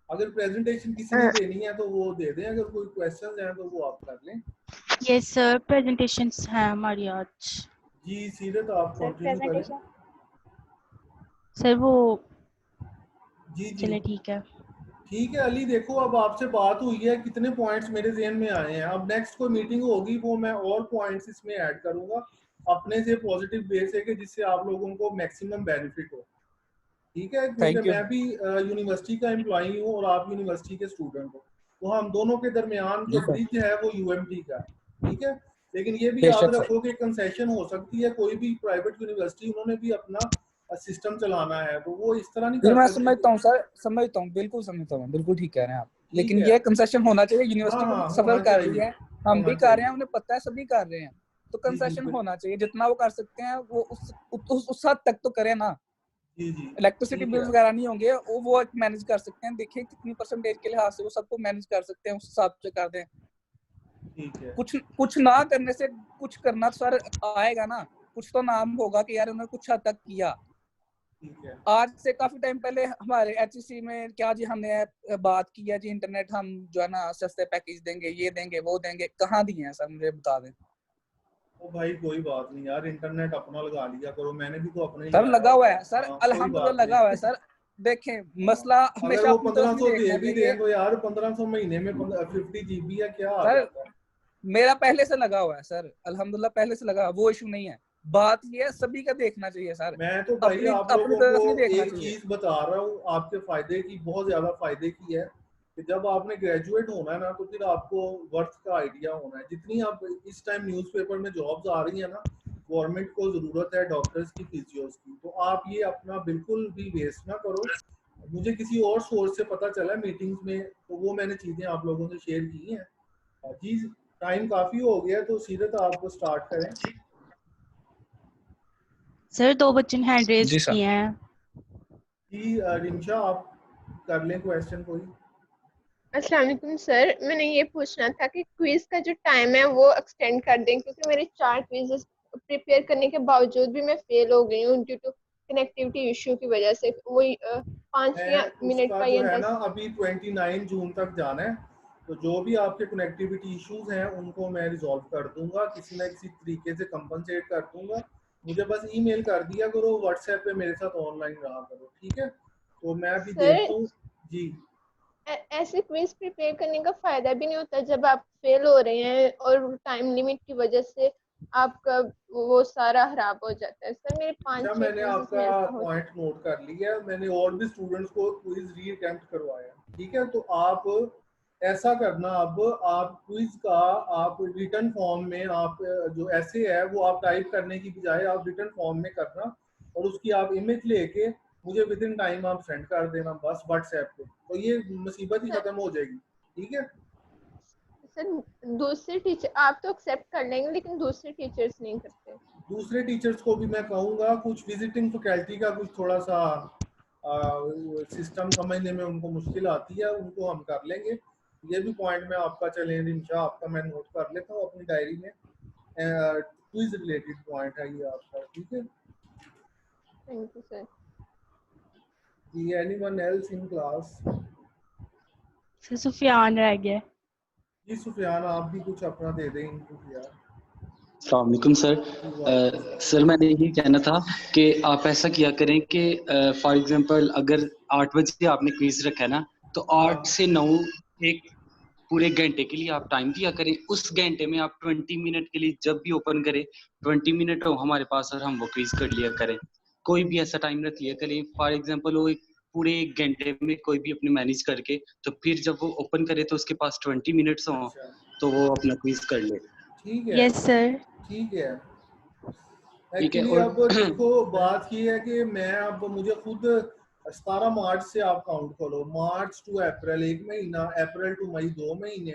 अगर प्रेजेंटेशन किसी ने देनी है तो वो दे दें, अगर कोई क्वेश्चन है तो वो आप कर लें। यस सर, प्रेजेंटेशंस हैं हमारी आज। जी सीरत, आप सर कंटिन्यू करें। प्रेजेंटेशन सर वो जी जी चले ठीक है। ठीक है अली, देखो अब आपसे बात हुई है, कितने पॉइंट्स मेरे ज़हन में आए हैं। अब नेक्स्ट कोई मीटिंग होगी, वो मैं और पॉइंट्स इसमें ऐड करूंगा अपने से, पॉजिटिव वे से, कि जिससे आप लोगों को मैक्सिमम बेनिफिट हो, ठीक है। क्योंकि थैंक यू मैं भी यूनिवर्सिटी का एम्प्लॉई हूँ और आप यूनिवर्सिटी के स्टूडेंट हो, तो हम दोनों के दरमियान जी जो सर, ब्रिज है वो यूएमटी का, ठीक है। लेकिन ये भी याद बेशक सर। रखो कि कंसेशन हो सकती है, कोई भी प्राइवेट यूनिवर्सिटी, उन्होंने भी अपना सिस्टम चलाना है, तो वो इस तरह नहीं जी कर मैं सकते। समझता हूँ सर, समझता हूँ, बिल्कुल समझता हूँ, बिल्कुल ठीक कह रहे हैं आप, ठीक लेकिन है, ये कंसेशन होना चाहिए। हाँ यूनिवर्सिटी हाँ, भी सफर होना कर रही चाहिए, है, हम होना भी कर रहे चाहिए। हैं, उन्हें पता है, सभी कर रहे हैं, तो जी जी कंसेशन होना चाहिए, जितना वो कर सकते हैं वो उस हद तक तो करें ना। जी जी इलेक्ट्रिसिटी ठीक बिल है। वगैरह नहीं होंगे, वो मैनेज कर सकते हैं, देखिए कितनी परसेंटेज के लिहाज से वो सबको मैनेज कर सकते हैं, उस हिसाब से कर दें। ठीक है कुछ ना करने से कुछ करना तो सर आएगा ना, कुछ तो नाम होगा कि यार उन्होंने कुछ हद तक किया। ठीक है आज से काफी टाइम पहले हमारे एचईसी में क्या जी, हमने बात की है जी, इंटरनेट हम जो है ना सस्ते पैकेज देंगे, ये देंगे, वो देंगे, कहाँ दिए हैं सर, मुझे बता दें। ओ भाई कोई बात नहीं यार, इंटरनेट अपना लगा लिया करो, मैंने भी तो अपना ही सर लगाया लगा हुआ हुआ है सर, है। हाँ कोई बात अल्हम्दुलिल्लाह लगा हुआ है नहीं। सर। देखें हाँ, मसला अगर हमेशा वो अपनी तरफ नहीं 1500 दे देखना भी चाहिए दें तो यार 1500 महीने में 50 GB है, क्या आ सर। जाता है। मेरा पहले से लगा हुआ है सर, अल्हम्दुलिल्लाह पहले से लगा, वो इशू नहीं है। बात ये है सभी का देखना चाहिए सर, मैं तो भाई अपनी आप अपनी लोगों को तरफ नहीं देखना एक चाहिए। चीज बता रहा हूँ आपके फायदे की, बहुत ज्यादा फायदे की है, कि जब आपने ग्रेजुएट होना है ना, तो फिर आपको वर्थ का आइडिया होना है। जितनी आप इस टाइम न्यूज़पेपर में जॉब्स आ रही है ना, गवर्नमेंट को जरूरत है डॉक्टर्स की, फिजियोस की, तो आप ये अपना बिल्कुल भी वेस्ट ना करो। मुझे किसी और सोर्स से पता चला मीटिंग्स में, तो वो मैंने चीजें आप लोगों से शेयर की हैं जी। टाइम काफी हो गया, तो सीरत आप स्टार्ट करें। सर 2 बच्चे ने हैंड रेज जी सर। किए हैं। जी रिमशा, आप कर लें क्वेश्चन कोई। अस्सलाम वालेकुम सर, मैंने ये पूछना था कि क्विज का जो टाइम है वो एक्सटेंड कर दें, क्योंकि मेरे 4 क्विजेस प्रिपेयर करने के बावजूद भी मैं फेल हो गई हूँ ड्यू टू कनेक्टिविटी इशू की वजह से। वही 5 है या मिनट उसका का जो या है ना, 10। अभी 29 जून तक जाना है, तो जो भी आपके कनेक्टिविटी इश्यूज हैं उनको मैं रिजॉल्व कर दूंगा, किसी ना किसी तरीके से कंपनसेट कर दूंगा। मुझे बस ईमेल कर दिया करो, व्हाट्सएप पे मेरे साथ ऑनलाइन रहा करो, ठीक है? तो मैं अभी सर देखता हूँ जी। ऐसे क्विज प्रिपेयर करने का फायदा भी नहीं होता जब आप फेल हो रहे हैं और टाइम लिमिट की वजह से आपका वो सारा खराब हो जाता है। सर मेरे अच्छा, 5-6 मैंने क्विज़ में आपका ऐसा हो पॉइंट नोट कर लिया है, मैंने और भी स्टूडेंट्स को क्विज री अटेम्प्ट करवाया, ठीक है? तो आप ऐसा करना, अब आप क्विज का आप रिटर्न फॉर्म में आप जो ऐसे है वो आप टाइप करने की बजाय आप रिटर्न फॉर्म में करना, और उसकी आप इमेज लेके मुझे विद इन टाइम आप सेंड कर देना बस व्हाट्सएप पे, तो ये मुसीबत ही सर। खत्म हो जाएगी, ठीक है? सर दूसरे टीचर आप तो एक्सेप्ट कर लेंगे लेकिन दूसरे टीचर्स नहीं करते। दूसरे टीचर्स को भी मैं कहूँगा, कुछ विजिटिंग फैकल्टी का कुछ थोड़ा सा सिस्टम समझने में उनको मुश्किल आती है, उनको हम कर लेंगे। ये भी पॉइंट मैं आपका चैलेंज इंशा आपका मैं नोट कर लेता हूँ अपनी डायरी में। क्विज रिलेटेड पॉइंट है ये आपका, ठीक है? Thank you sir. Anyone else in class? Sir Sufiyan रह गया। जी सुफियान, आप भी कुछ अपना दे दें इनपुट यार। अस्सलाम वालेकुम सर। सर मैंने यही कहना था कि आप ऐसा किया करें कि फॉर एग्जांपल अगर 8 बजे आपने क्विज रखा है ना, तो 8 से 9 एक पूरे घंटे के लिए आप टाइम दिया करें। उस घंटे में आप 20 मिनट के लिए जब भी ओपन करें 20 मिनट हो हमारे पास और हम वो क्विज कर लिया करें। कोई भी ऐसा टाइम रख लिया करें, फॉर एग्जांपल वो एक पूरे 1 घंटे में कोई भी अपने मैनेज करके, तो फिर जब वो ओपन करे तो उसके पास 20 मिनट्स हो तो वो अपना क्विज कर ले। ठीक है, यस सर। ठीक है। ठीक है। एक्चुअली और अब देखो बात ये है कि मैं अब मुझे खुद 17 मार्च से आप काउंट करो, मार्च टू अप्रैल 1 महीना, अप्रैल टू मई 2 महीने,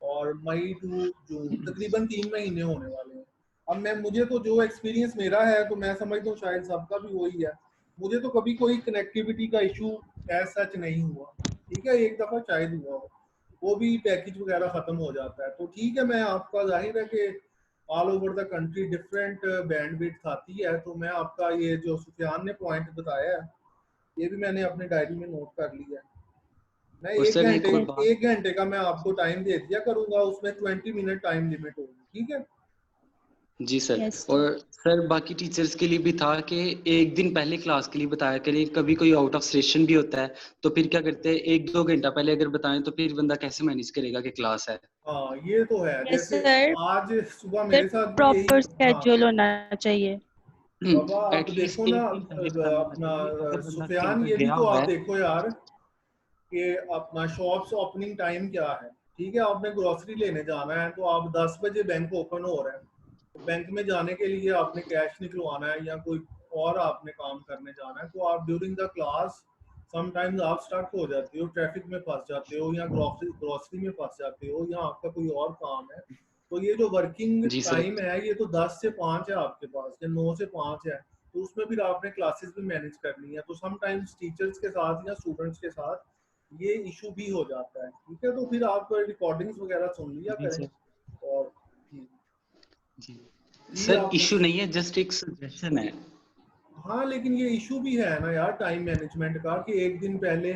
और मई टू जून तकरीबन 3 महीने होने वाले हैं। अब मुझे तो जो एक्सपीरियंस मेरा है तो मैं समझता हूँ शायद सबका भी वही है, मुझे तो कभी कोई कनेक्टिविटी का इशू एज सच नहीं हुआ, ठीक है? एक दफ़ा शायद हुआ हो, वो भी पैकेज वगैरह ख़त्म हो जाता है, तो ठीक है। मैं आपका जाहिर है कि all over the country different bandwidth आती है, तो मैं आपका ये जो सुफियान ने पॉइंट बताया है ये भी मैंने अपने डायरी में नोट कर लिया है। मैं और सर एक और बात, 1 घंटे का मैं आपको टाइम दे दिया करूंगा, उसमें 20 मिनट टाइम लिमिट होगी, ठीक है? जी सर। यस और सर बाकी टीचर्स के लिए भी था कि एक दिन पहले क्लास के लिए बताया करें। कभी कोई आउट ऑफ सेशन भी होता है तो फिर क्या करते हैं, 1-2 घंटा पहले अगर बताएं तो फिर बंदा कैसे मैनेज करेगा कि क्लास है। हाँ ये तो है, यस जैसे सर। आज सुबह सर मेरे साथ भी यही। प्रॉपर हाँ स्केड्यूल होना चाहिए। बाबा, आप एटलीस्ट देखो ना, एक दिन पहले बता देना अपना चाहिए अगर बंदा कहीं सुफियान पर ये भी गया तो हुआ आप है। देखो यार कि अपना शॉप्स ओपनिंग टाइम क्या है, ठीक है? आपने ग्रोसरी लेने जाना है तो आप 10 बजे बैंक ओपन हो रहा है, तो बैंक में जाने के लिए आपने कैश निकलवाना है या कोई और आपने काम करने जाना है, तो आप ड्यूरिंग द क्लास समटाइम्स आप स्टक हो जाते हो, ट्रैफिक में फंस जाते हो, या ग्रोसरी में फंस जाते हो, या आपका कोई और काम है। तो ये जो वर्किंग जी सर। टाइम है ये तो 10 से 5 है आपके पास, या 9 से 5 है, तो उसमें फिर आपने क्लासेस भी मैनेज करनी है, तो समटाइम्स टीचर्स के साथ या स्टूडेंट्स के साथ ये इशू भी हो जाता है, ठीक है? तो फिर आप रिकॉर्डिंग्स वगैरह सुन लिया जी करें। सर। और जी जी सर आप इशू नहीं है, जस्ट एक सजेशन है। हाँ, लेकिन ये इशू भी है ना यार टाइम मैनेजमेंट का, कि एक दिन पहले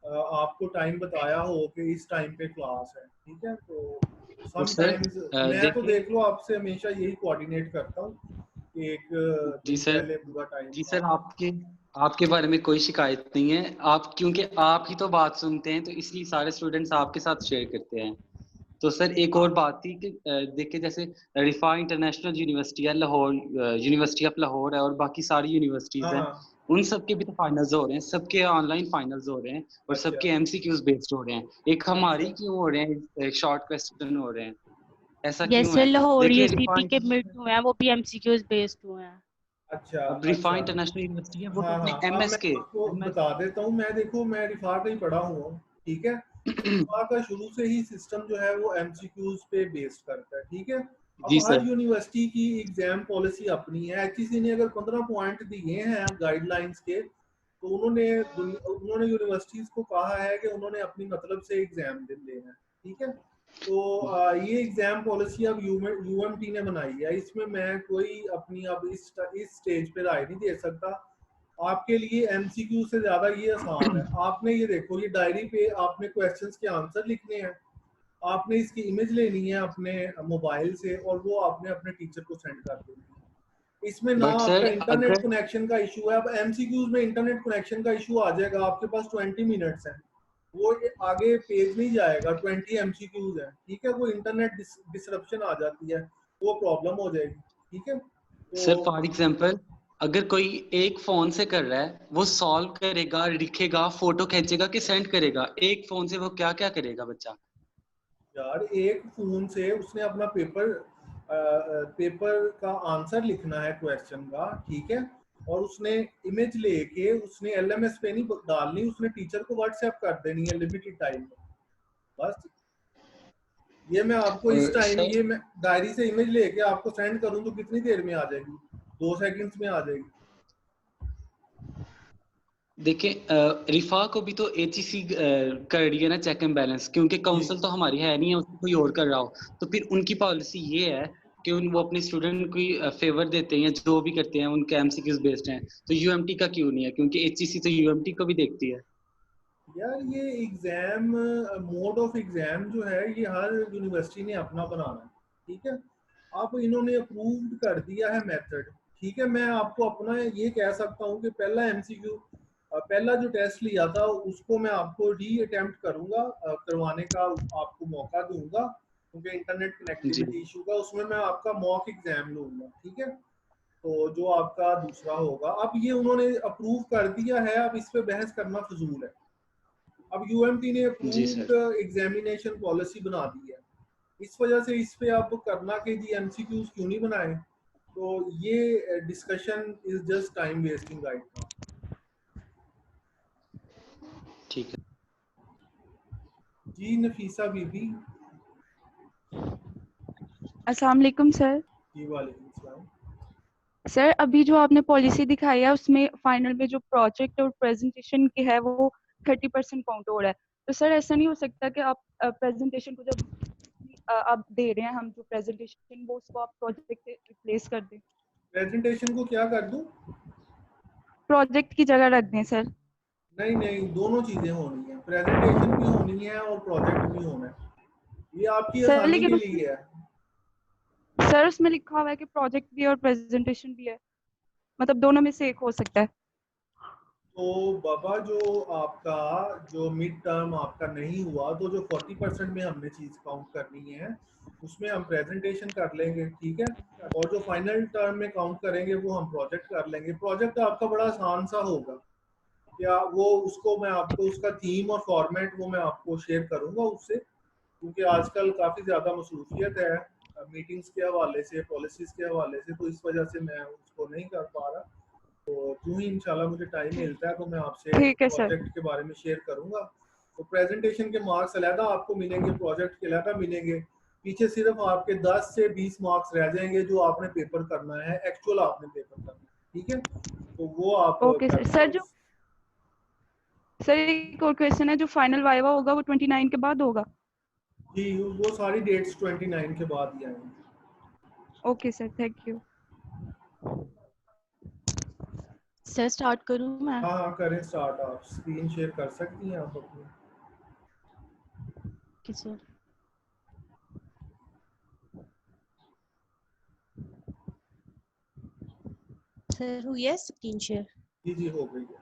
आपको टाइम बताया हो कि इस टाइम पे क्लास है, ठीक है? तो और सर समटाइम्स मैं तो देखिए। देख लो आपसे हमेशा यही कोऑर्डिनेट करता हूँ कि एक जी दिन सर। पहले पूरा टाइम जी सर, आप। आपके आपके बारे में कोई शिकायत नहीं है। आप क्योंकि आप ही तो बात सुनते हैं तो इसलिए सारे स्टूडेंट्स आपके साथ शेयर करते हैं। तो सर एक और बात थी कि देखिए जैसे रिफा इंटरनेशनल यूनिवर्सिटी है लाहौर, यूनिवर्सिटी ऑफ लाहौर है, और बाकी सारी यूनिवर्सिटीज हाँ हैं, हाँ। उन सबके भी तो फाइनल्स हो रहे हैं, सबके ऑनलाइन फाइनल्स हो रहे हैं और अच्छा सबके एमसीक्यूज बेस्ड हो रहे हैं। एक हमारी अच्छा। क्यों हो रहे हैं, शॉर्ट क्वेश्चन हो रहे हैं, ऐसा यस क्यों सर। है? लाहौर देखिए यूसीपी के मिड हुए हैं, वो भी एमसीक्यूज बेस्ड हुए हैं। अच्छा अब रिफा अच्छा। इंटरनेशनल यूनिवर्सिटी है वो तो हाँ अपने हाँ, अब एमएस मैं के आपको एमएस बता देता हूँ, मैं देखो मैं रिफा का ही पढ़ा हुआ हूँ, ठीक है? रिफा का शुरू से ही सिस्टम जो है वो एमसीक्यूज पे बेस्ड करता है, ठीक है? अब जी हर सर। यूनिवर्सिटी की एग्जाम पॉलिसी अपनी है। एचईसी ने अगर 15 पॉइंट दिए हैं गाइडलाइंस के, तो उन्होंने यूनिवर्सिटीज को कहा है कि उन्होंने अपनी मतलब से एग्जाम लेना है, ठीक है? तो ये एग्जाम पॉलिसी अब यूएमटी ने बनाई है, इसमें मैं कोई अपनी अब इस स्टेज पे राय नहीं दे सकता। आपके लिए एमसीक्यू से ज्यादा ये आसान है। आपने ये देखो, ये डायरी पे आपने क्वेश्चंस के आंसर लिखने हैं, आपने इसकी इमेज लेनी है अपने मोबाइल से और वो आपने अपने टीचर को सेंड कर देनी है। इसमें ना बट आपका सर इंटरनेट अगर कनेक्शन का इशू है। अब एमसीक्यूज में इंटरनेट कनेक्शन का इशू आ जाएगा, आपके पास 20 मिनट्स हैं, वो आगे पेज नहीं जाएगा, 20 एमसीक्यूज है, ठीक है, वो इंटरनेट डिसरप्शन आ जाती है, वो प्रॉब्लम हो जाएगी, ठीक है। सर तो फॉर एग्जांपल अगर कोई एक फोन से कर रहा है, वो सॉल्व करेगा, लिखेगा, फोटो खींचेगा कि सेंड करेगा, एक फोन से वो क्या क्या करेगा बच्चा? यार एक फोन से उसने अपना पेपर का आंसर लिखना है क्वेश्चन का, ठीक है, और उसने इमेज लेके उसने एलएमएस पे नहीं डालनी, उसने टीचर को व्हाट्सएप कर देनी है लिमिटेड टाइम में, बस। ये मैं आपको इस और टाइम सर ये मैं डायरी से इमेज लेके आपको सेंड करूं तो कितनी देर में आ जाएगी? 2 सेकंड्स में आ जाएगी। देखिए रिफा को भी तो एचईसी कर रही है ना चेक एंड बैलेंस, क्योंकि जी काउंसिल तो हमारी है नहीं है, उसको कोई और कर रहा हो, तो फिर उनकी पॉलिसी ये है कि वो अपने स्टूडेंट को फेवर देते हैं या जो भी करते हैं उनके एमसीक्यूज बेस्ड हैं, तो यूएमटी का क्यों नहीं है? क्योंकि एचईसी तो यूएमटी को भी देखती है। यार ये एग्जाम मोड ऑफ एग्जाम जो है ये हर यूनिवर्सिटी ने अपना बनाना है, ठीक है। आप इन्होंने अप्रूव्ड कर दिया है मेथड, ठीक है। मैं आपको अपना ये कह सकता हूँ कि पहला एमसीक्यू पहला जो टेस्ट लिया था उसको मैं आपको री अटेम्प्ट करूंगा, करवाने का आपको मौका दूंगा, क्योंकि इंटरनेट जी कनेक्टिविटी इशू का उसमें मैं आपका मॉक एग्जाम लूंगा, ठीक है। तो जो आपका दूसरा होगा, अब ये उन्होंने अप्रूव कर दिया है, अब इस पे बहस करना फजूल है। अब यूएमटी ने जी अप्रूव्ड सर। एग्जामिनेशन पॉलिसी बना दी है, इस वजह से इस पे आप करना कि जी एमसीक्यूज क्यों नहीं बनाए, तो ये discussion is just time wasting right now. ठीक है। जी नफीसा बीबी। अस्सलाम वालेकुम सर। जी वालेकुम सलाम। सर अभी जो आपने पॉलिसी दिखाई है उसमें फाइनल में जो प्रोजेक्ट और प्रेजेंटेशन की है वो 30% काउंट हो रहा है, तो सर ऐसा नहीं हो सकता कि आप प्रेजेंटेशन को जब आप दे रहे हैं हम जो प्रेजेंटेशन वो उसको आप प्रोजेक्ट से रिप्लेस कर दें, प्रेजेंटेशन को क्या कर दूं? प्रोजेक्ट की जगह रख दें सर। नहीं नहीं, दोनों चीजें होनी है, प्रेजेंटेशन भी होनी है और प्रोजेक्ट भी होना है, ये आपकी सर आसानी लेकिन के उसमें लिए है। सर उसमें लिखा हुआ है कि प्रोजेक्ट भी है और प्रेजेंटेशन भी है, मतलब दोनों में से एक हो सकता है। तो बाबा जो आपका जो मिड टर्म आपका नहीं हुआ, तो जो 40% में हमने चीज काउंट करनी है उसमें हम प्रेजेंटेशन कर लेंगे, ठीक है, और जो फाइनल टर्म में काउंट करेंगे वो हम प्रोजेक्ट कर लेंगे। प्रोजेक्ट आपका बड़ा आसान सा होगा, क्या वो उसको मैं आपको उसका थीम और फॉर्मेट वो मैं आपको शेयर करूंगा उससे, क्योंकि आजकल काफ़ी ज़्यादा मसरूफियत है मीटिंग्स के हवाले से, पॉलिसीज़ के हवाले से, तो इस वजह से मैं उसको नहीं कर पा रहा। तो जो ही इंशाल्लाह मुझे टाइम मिलता है तो मैं आपसे ठीक है सर। प्रोजेक्ट के बारे में शेयर करूंगा। तो प्रेजेंटेशन के मार्क्स अलहदा आपको मिलेंगे, प्रोजेक्ट के अलहदा मिलेंगे, पीछे सिर्फ आपके 10 से 20 मार्क्स रह जाएंगे जो आपने पेपर करना है, एक्चुअल आपने पेपर करना है, ठीक है, तो वो आप ओके सर। करना। सर जो सर एक और क्वेश्चन है, जो फाइनल वाइवा होगा वो 29 के बाद होगा? जी वो सारी डेट्स 29 के बाद ही आएंगी। Okay sir, thank you. Sir start करूँ मैं? हाँ हाँ करें स्टार्ट, आप स्क्रीन शेयर कर सकती हैं आप अपनी। कि सर सर हुई है स्क्रीन शेयर? जी जी हो गई है।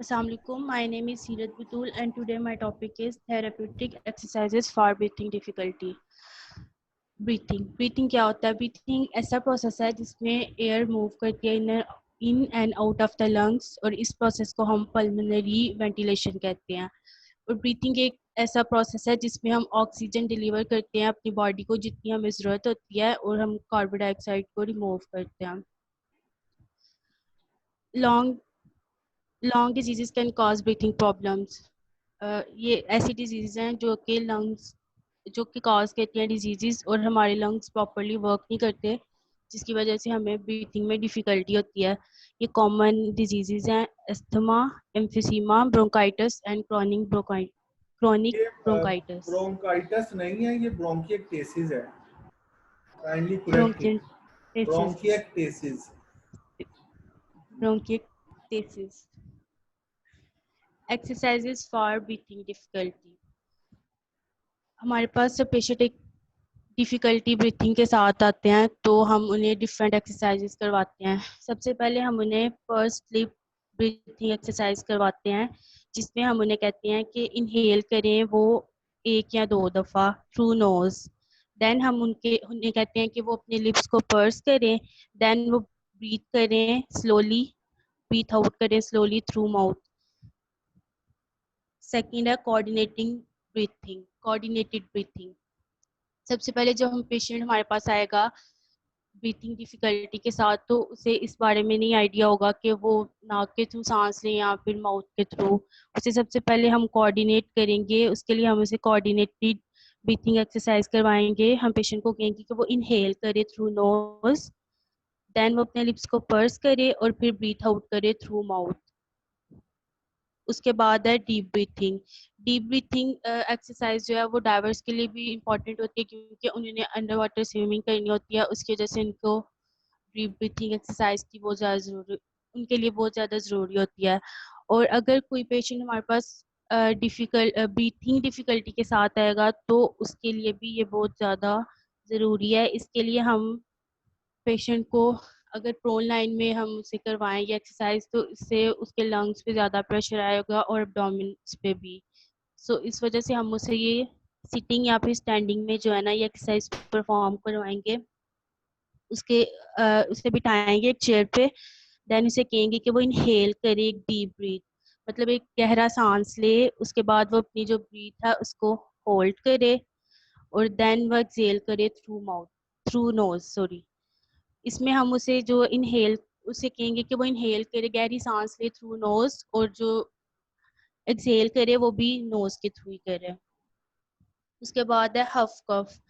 Assalamualaikum. My name is Seerat Butul and today my topic is therapeutic exercises for breathing difficulty. Breathing क्या होता है? ब्रीथिंग ऐसा प्रोसेस है जिसमें एयर मूव करती है in and out of the lungs, और इस प्रोसेस को हम पल्मोनरी वेंटिलेशन कहते हैं। और ब्रीथिंग एक ऐसा प्रोसेस है जिसमें हम ऑक्सीजन डिलीवर करते हैं अपनी बॉडी को जितनी हमें ज़रूरत होती है, और हम कार्बन डाइऑक्साइड को रिमूव करते हैं। Long disease can cause breathing problems. ये ऐसी डिजीज़ हैं जो कि लंग्स जो कि कॉज करती हैं डिजीज़, और हमारे लंग्स प्रॉपरली वर्क नहीं करते, जिसकी वजह से हमें ब्रीथिंग में डिफ़िकल्टी होती है। ये कॉमन डिजीज़ हैं asthma, emphysema, bronchitis and chronic ये ब्रोंकाइटिस। ब्रोंकाइटिस नहीं है, ये ब्रोंकिएक्टेसिस है, kindly correct it. Bronchiectasis bronchiectasis. Bronchiectasis. Exercises for breathing difficulty. हमारे पास जब पेशेंट एक डिफ़िकल्टी ब्रीथिंग के साथ आते हैं तो हम उन्हें डिफरेंट एक्सरसाइजेस करवाते हैं। सबसे पहले हम उन्हें फर्स्ट स्लीप ब्रीथिंग एक्सरसाइज करवाते हैं, जिसमें हम उन्हें कहते हैं कि इनहेल करें वो 1 या 2 दफ़ा थ्रू नोज़। देन हम उन्हें कहते हैं कि वो अपने लिप्स को पर्स करें, देन वो ब्रीथ करें स्लोली, ब्रीथ आउट करें स्लोली थ्रू माउथ। सेकंड है कोऑर्डिनेटेड ब्रीथिंग। सबसे पहले जब हम पेशेंट हमारे पास आएगा ब्रीथिंग डिफ़िकल्टी के साथ, तो उसे इस बारे में नहीं आइडिया होगा कि वो नाक के थ्रू सांस लें या फिर माउथ के थ्रू। उसे सबसे पहले हम कोऑर्डिनेट करेंगे, उसके लिए हम उसे कोऑर्डिनेटेड ब्रीथिंग एक्सरसाइज करवाएंगे। हम पेशेंट को कहेंगे कि वो इनहेल करे थ्रू नोज, देन वो अपने लिप्स को पर्स करे और फिर ब्रीथ आउट करे थ्रू माउथ। उसके बाद है deep breathing. Deep breathing exercise जो है वो डाइवर्स के लिए भी इम्पॉर्टेंट होती है, क्योंकि उन्होंने अंडर वाटर स्विमिंग करनी होती है। उसकी वजह से उनको डीप ब्रीथिंग एक्सरसाइज की बहुत ज़्यादा ज़रूरी, उनके लिए बहुत ज़्यादा ज़रूरी होती है। और अगर कोई पेशेंट हमारे पास ब्रीथिंग डिफ़िकल्टी के साथ आएगा तो उसके लिए भी ये बहुत ज़्यादा ज़रूरी है। इसके लिए हम पेशेंट को अगर प्रोन लाइन में हम उसे करवाएं ये एक्सरसाइज, तो इससे उसके लंग्स पे ज़्यादा प्रेशर आएगा और एब्डोमेन्स पे भी। सो इस वजह से हम उसे ये सिटिंग या फिर स्टैंडिंग में जो है ना ये एक्सरसाइज परफॉर्म करवाएंगे। उसे बिठाएंगे एक चेयर पे, देन उसे कहेंगे कि वो इनहेल करे एक डीप ब्रीथ, मतलब एक गहरा सांस ले, उसके बाद वो अपनी जो ब्रीथ है उसको होल्ड करे और देन वो एक्सहेल करे थ्रू नोज सॉरी। इसमें हम उसे जो इनहेल उसे कहेंगे कि वो इनहेल करे, गहरी सांस ले थ्रू नोज, और जो एक्सहेल करे वो भी नोज के थ्रू ही करे। उसके बाद है हफ कफ।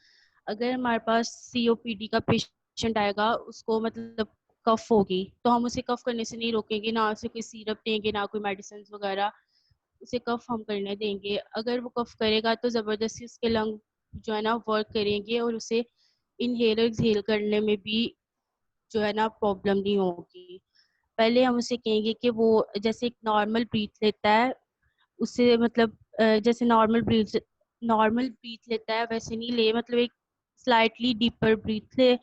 अगर हमारे पास COPD का पेशेंट आएगा, उसको मतलब कफ होगी, तो हम उसे कफ करने से नहीं रोकेंगे, ना उसे कोई सिरप देंगे ना कोई मेडिसिन वगैरह, उसे कफ हम करने देंगे। अगर वो कफ करेगा तो ज़बरदस्ती उसके लंग जो है ना वर्क करेंगे और उसे इनहेल और एक्सहेल करने में भी जो है ना प्रॉब्लम नहीं होगी। पहले हम उसे कहेंगे कि वो जैसे एक नॉर्मल ब्रीथ लेता है, उसे मतलब जैसे नॉर्मल ब्रीथ लेता है वैसे नहीं ले, मतलब एक स्लाइटली डीपर ब्रीथ ले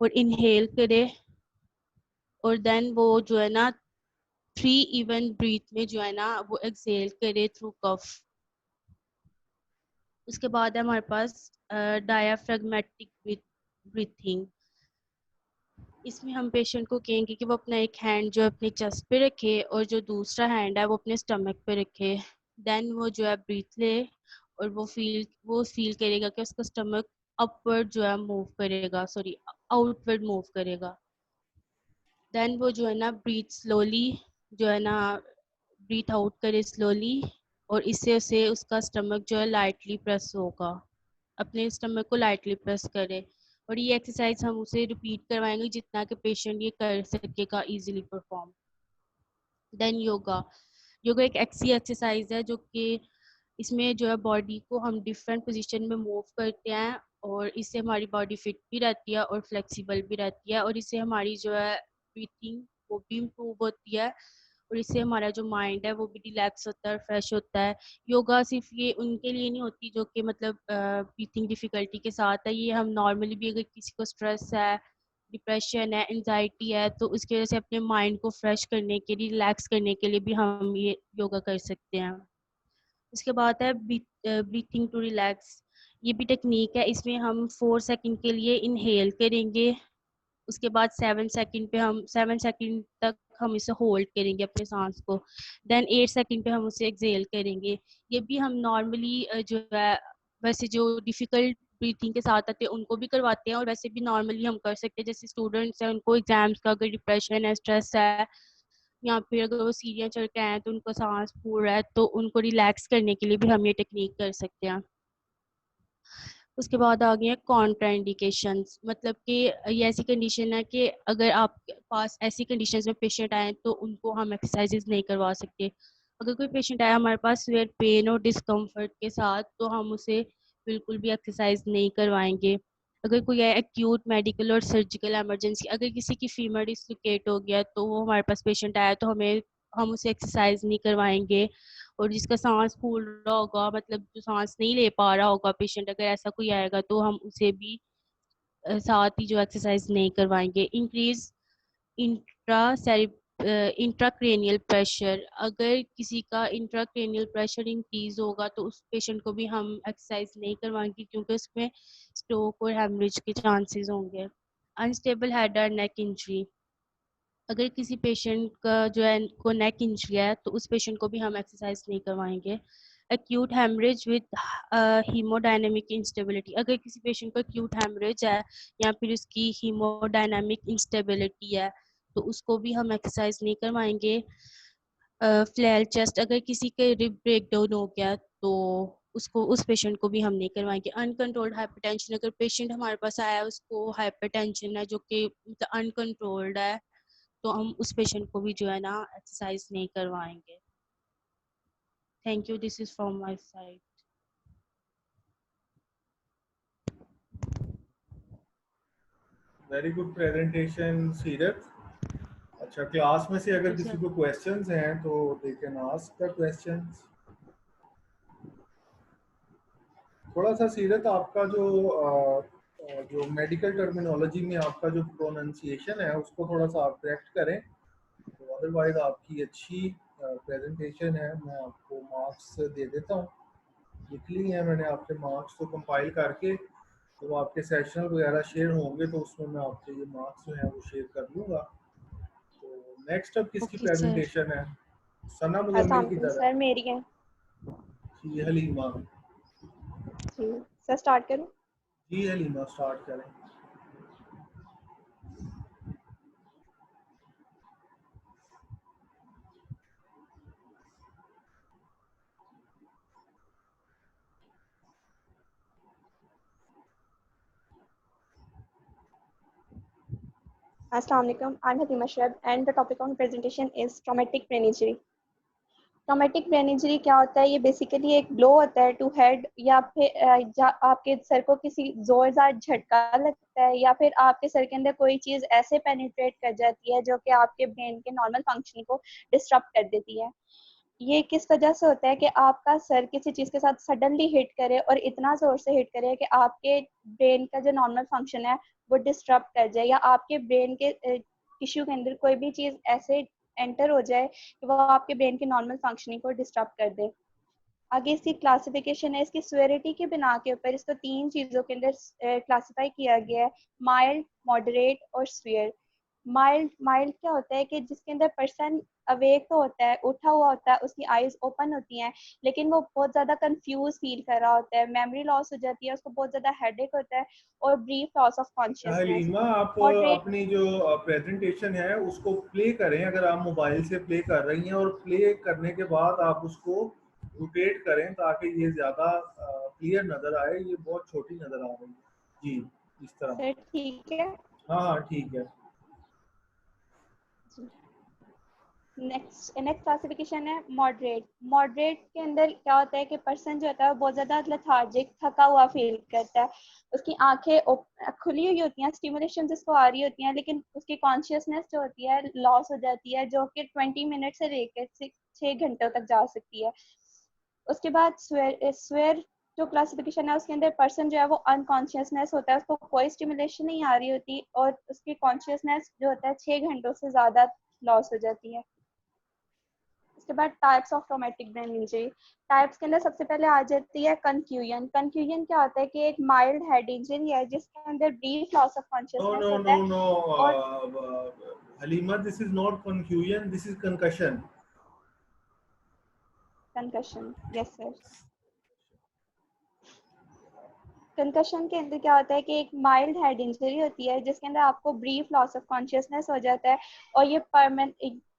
और इनहेल करे, और देन वो जो है ना 3 इवन ब्रीथ में जो है ना वो एक्सहेल करे थ्रू कफ। उसके बाद है हमारे पास डायाफ्रेगमेटिक ब्रीथिंग। इसमें हम पेशेंट को कहेंगे कि वो अपना एक हैंड जो अपने चेस्ट पे रखे और जो दूसरा हैंड है वो अपने स्टमक पे रखे। देन वो जो है ब्रीथ ले और वो फील करेगा कि उसका स्टमक अपवर्ड जो है मूव करेगा, सॉरी आउटवर्ड मूव करेगा। देन वो जो है ना ब्रीथ स्लोली जो है ना ब्रीथ आउट करे स्लोली, और इससे उसे उसका स्टमक जो है लाइटली प्रेस होगा, अपने स्टमक को लाइटली प्रेस करे। और ये एक्सरसाइज हम उसे रिपीट करवाएंगे जितना कि पेशेंट ये कर सकेगा इजीली परफॉर्म। देन योगा एक ऐसी एक्सरसाइज है जो कि इसमें जो है बॉडी को हम डिफरेंट पोजीशन में मूव करते हैं, और इससे हमारी बॉडी फिट भी रहती है और फ्लेक्सिबल भी रहती है, और इससे हमारी जो है ब्रीथिंग वो भी इम्प्रूव होती है, और इससे हमारा जो माइंड है वो भी रिलैक्स होता है और फ्रेश होता है। योगा सिर्फ ये उनके लिए नहीं होती जो कि मतलब ब्रीथिंग डिफ़िकल्टी के साथ है, ये हम नॉर्मली भी अगर किसी को स्ट्रेस है, डिप्रेशन है, एंजाइटी है, तो उसकी वजह से अपने माइंड को फ्रेश करने के लिए, रिलैक्स करने के लिए भी हम ये योगा कर सकते हैं। उसके बाद है ब्रीथिंग टू रिलैक्स। ये भी टेक्निक है, इसमें हम 4 सेकंड के लिए इनहेल करेंगे, उसके बाद 7 सेकंड तक हम इसे होल्ड करेंगे अपने सांस को, देन 8 सेकंड पे हम उसे एक्सहेल करेंगे। ये भी हम नॉर्मली जो है वैसे जो डिफ़िकल्ट ब्रीथिंग के साथ आते हैं उनको भी करवाते हैं, और वैसे भी नॉर्मली हम कर सकते हैं। जैसे स्टूडेंट्स हैं, उनको एग्जाम्स का अगर डिप्रेशन है, स्ट्रेस है, या फिर अगर वो सीढ़ियाँ चढ़ के आए हैं तो उनको सांस फूल रहा है, तो उनको रिलैक्स करने के लिए भी हम ये टेक्निक कर सकते हैं। उसके बाद आ गए हैं कॉन्ट्राइंडिकेशंस, मतलब कि ये ऐसी कंडीशन है कि अगर आपके पास ऐसी कंडीशंस में पेशेंट आए तो उनको हम एक्सरसाइजेज नहीं करवा सकते। अगर कोई पेशेंट आया हमारे पास सिवियर पेन और डिस्कम्फर्ट के साथ, तो हम उसे बिल्कुल भी एक्सरसाइज नहीं करवाएंगे। अगर कोई है एक्यूट मेडिकल और सर्जिकल एमरजेंसी, अगर किसी की फीमर डिसलोकेट हो गया तो वो हमारे पास पेशेंट आया तो हम उसे एक्सरसाइज नहीं करवाएंगे। और जिसका सांस फूल रहा होगा, मतलब जो सांस नहीं ले पा रहा होगा पेशेंट, अगर ऐसा कोई आएगा तो हम उसे भी साथ ही जो एक्सरसाइज नहीं करवाएंगे। इंक्रीज इंट्राक्रेनियल प्रेशर, अगर किसी का इंट्राक्रेनियल प्रेशर इंक्रीज होगा तो उस पेशेंट को भी हम एक्सरसाइज नहीं करवाएंगे क्योंकि उसमें स्ट्रोक और हेमरेज के चांसेस होंगे। अनस्टेबल हेड और नेक इंजरी, अगर किसी पेशेंट का जो है को नेक इंजरी है तो उस पेशेंट को भी हम एक्सरसाइज नहीं करवाएंगे। Acute haemorrhage with haemodynamic instability, अगर किसी पेशेंट को एक्यूट हेमरेज है या फिर उसकी हीमोडायनेमिक इंस्टेबिलिटी है तो उसको भी हम एक्सरसाइज नहीं करवाएंगे। फ्लैल चेस्ट, अगर किसी के रिब ब्रेकडाउन हो गया तो उस पेशेंट को भी हम नहीं करवाएंगे। अनकंट्रोल्ड हाइपरटेंशन, अगर पेशेंट हमारे पास आया है उसको हाइपरटेंशन है जो कि मतलब अनकंट्रोल्ड है तो हम उस पेशेंट को भी जो है ना एक्सरसाइज नहीं करवाएंगे। Thank you, this is from my side. Very good presentation सीरत। अच्छा, क्लास में से अगर किसी को क्वेश्चंस हैं तो they can ask the questions. थोड़ा सा सीरत आपका जो मेडिकल टर्मिनोलॉजी में आपका जो प्रोनाउंसिएशन है उसको थोड़ा सा आप करेक्ट करें, तो अदरवाइज आपकी अच्छी प्रेजेंटेशन है, मैं आपको मार्क्स दे देता हूँ। लिख लिए हैं मैंने आपके मार्क्स, तो कंपाइल करके तो आपके सेशनल वगैरह शेयर होंगे तो उसमें मैं आपके ये मार्क्स जो हैं वो शेयर कर लूँगा। तो नेक्स्ट अब किसकी प्रेजेंटेशन है? सना मुजम्मिल की तरह। सर मेरी है जी हलीमा। जी सर, स्टार्ट करूं? जी हलीमा स्टार्ट करें। Assalamu alaikum. I'm Hatima Shreb and the topic on presentation is traumatic brain injury. Traumatic brain injury क्या होता है? ये बेसिकली एक ब्लो होता है टू हेड, या फिर आपके सर को किसी जोरदार झटका लगता है, या फिर आपके सर के अंदर कोई चीज़ ऐसे पेनिट्रेट कर जाती है जो कि आपके ब्रेन के नॉर्मल फंक्शन को डिस्टर्ब कर देती है। ये किस वजह से होता है कि आपका सर किसी चीज़ के साथ सडनली हिट करे और इतना ज़ोर से हिट करे कि आपके ब्रेन का जो नॉर्मल फंक्शन है वो डिस्टर्ब कर जाए, या आपके ब्रेन के टिश्यू के अंदर कोई भी चीज़ ऐसे एंटर हो जाए कि वो आपके ब्रेन की नॉर्मल फंक्शनिंग को डिस्टर्ब कर दे। आगे इसकी क्लासिफिकेशन है, इसकी सिवियरिटी की बिना के ऊपर इसको 3 चीज़ों के अंदर क्लासिफाई किया गया है, माइल्ड, मॉडरेट और सीवियर। माइल्ड क्या होता है कि जिसके अंदर पर्सन अवेक तो होता है, उठा हुआ होता है, उसकी आईज ओपन होती हैं, लेकिन वो बहुत ज़्यादा कंफ्यूज फील कर रहा होता है, मेमोरी लॉस हो जाती है, उसको बहुत ज़्यादा हेडेक होता है और brief loss of consciousness. Halima, आप अपनी जो प्रेजेंटेशन है उसको प्ले करें, अगर आप मोबाइल से प्ले कर रही हैं, और प्ले करने के बाद आप उसको रोटेट करें ताकि ये ज़्यादा क्लियर नज़र आए। ये बहुत छोटी नज़र आ रही है जी, इस तरह। ठीक है, हाँ ठीक है। नेक्स्ट क्लासिफिकेशन है मॉडरेट। मॉडरेट के अंदर क्या होता है कि पर्सन जो होता है वो बहुत ज़्यादा लेथार्जिक, थका हुआ फील करता है, उसकी आंखें खुली हुई होती हैं, स्टिमुलेशन जिसको आ रही होती हैं, लेकिन उसकी कॉन्शियसनेस जो होती है लॉस हो जाती है, जो कि 20 मिनट से लेकर 6 घंटों तक जा सकती है। उसके बाद स्वेयर जो क्लासिफिकेशन है उसके अंदर पर्सन जो है वो अनकॉन्शियसनेस होता है, उसको कोई स्टिमुलेशन नहीं आ रही होती और उसकी कॉन्शियसनेस जो होता है 6 घंटों से ज़्यादा लॉस हो जाती है। उसके बाद types of traumatic brain injury. Types के अंदर सबसे पहले आ जाती है कंफ्यूजन। कंफ्यूजन क्या होता है कि एक माइल्ड हेड इंजरी है जिसके अंदर ब्रीफ लॉस ऑफ कॉन्शियसनेस होता है। नो और Halima, this is not confusion, this is concussion. Concussion, yes sir. Concussion के अंदर क्या होता है कि एक माइल्ड हेड इंजरी होती है जिसके अंदर आपको ब्रीफ लॉस ऑफ कॉन्शियसनेस हो जाता है और ये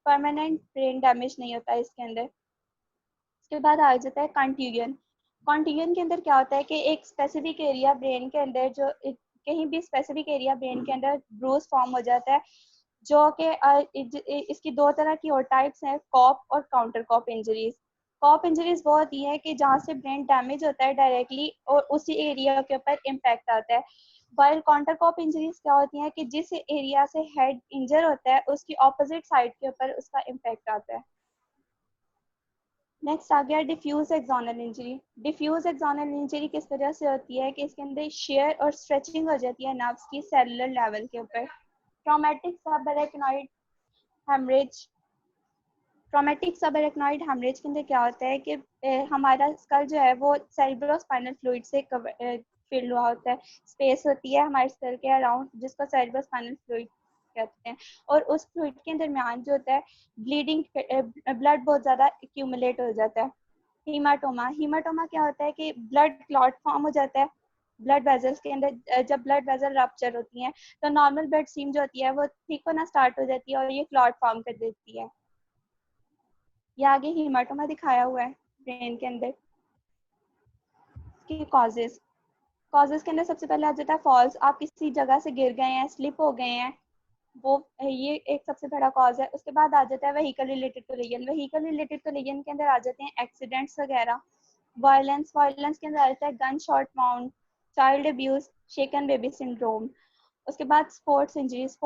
परमानेंट ब्रेन डैमेज नहीं होता है इसके अंदर। उसके बाद आ जाता है कॉन्ट्यूजन। कॉन्ट्यूजन के अंदर क्या होता है कि एक स्पेसिफिक एरिया ब्रेन के अंदर कहीं भी स्पेसिफिक एरिया ब्रेन के अंदर ब्रूस फॉर्म हो जाता है, जो कि इसकी 2 तरह की और टाइप्स हैं, कॉप और counter coup injuries. Coup injuries वो होती है कि जहाँ से ब्रेन डैमेज होता है डायरेक्टली और उसी एरिया के ऊपर इम्पैक्ट आता है, वाइल काउंटर कॉप इंजरीज क्या होती हैं कि जिस एरिया से हेड इंजर होता है उसकी ऑपोजिट साइड के ऊपर उसका इम्पैक्ट आता है। नेक्स्ट आ गया diffuse axonal injury. Diffuse axonal injury किस तरह से होती है कि इसके अंदर शेयर और स्ट्रेचिंग हो जाती है नर्व्स की सेलुलर लेवल के ऊपर। Traumatic subarachnoid haemorrhage. Traumatic subarachnoid haemorrhage के अंदर क्या होता है कि हमारा स्कल जो है वो सेरेब्रोस्पाइनल फ्लूइड से फिल हुआ होता है। स्पेस होती है हमारे स्कल के अराउंड जिसको सेरेब्रोस्पाइनल फ्लूइड कहते हैं, और उस फ्लूइड के दरमियान जो होता है ब्लीडिंग ब्लड बहुत ज़्यादा एक्यूमुलेट हो जाता है। हीमाटोमा। हीमाटोमा क्या होता है कि ब्लड क्लॉट फॉर्म हो जाता है ब्लड वेजल्स के अंदर। जब ब्लड वेजल रप्चर होती हैं तो नॉर्मल ब्लड स्ट्रीम जो होती है वो ठीक होना स्टार्ट हो जाती है और ये क्लॉट फॉर्म कर देती है। ये आगे हीमाटोमा दिखाया हुआ है ब्रेन के अंदर। इसके कॉजेज के अंदर सबसे पहले आ जाता है फॉल्स। आप किसी जगह से गिर गए हैं, स्लिप हो गए हैं, वो ये एक सबसे बड़ा कॉज है। उसके बाद आ जाता है vehicle related collision. Vehicle related collision के अंदर आ जाते हैं एक्सीडेंट्स वगैरह। वायलेंस के अंदर आ जाता है gunshot wound, child abuse, shaken baby syndrome. उसके बाद स्पोर्ट्स इंजरीज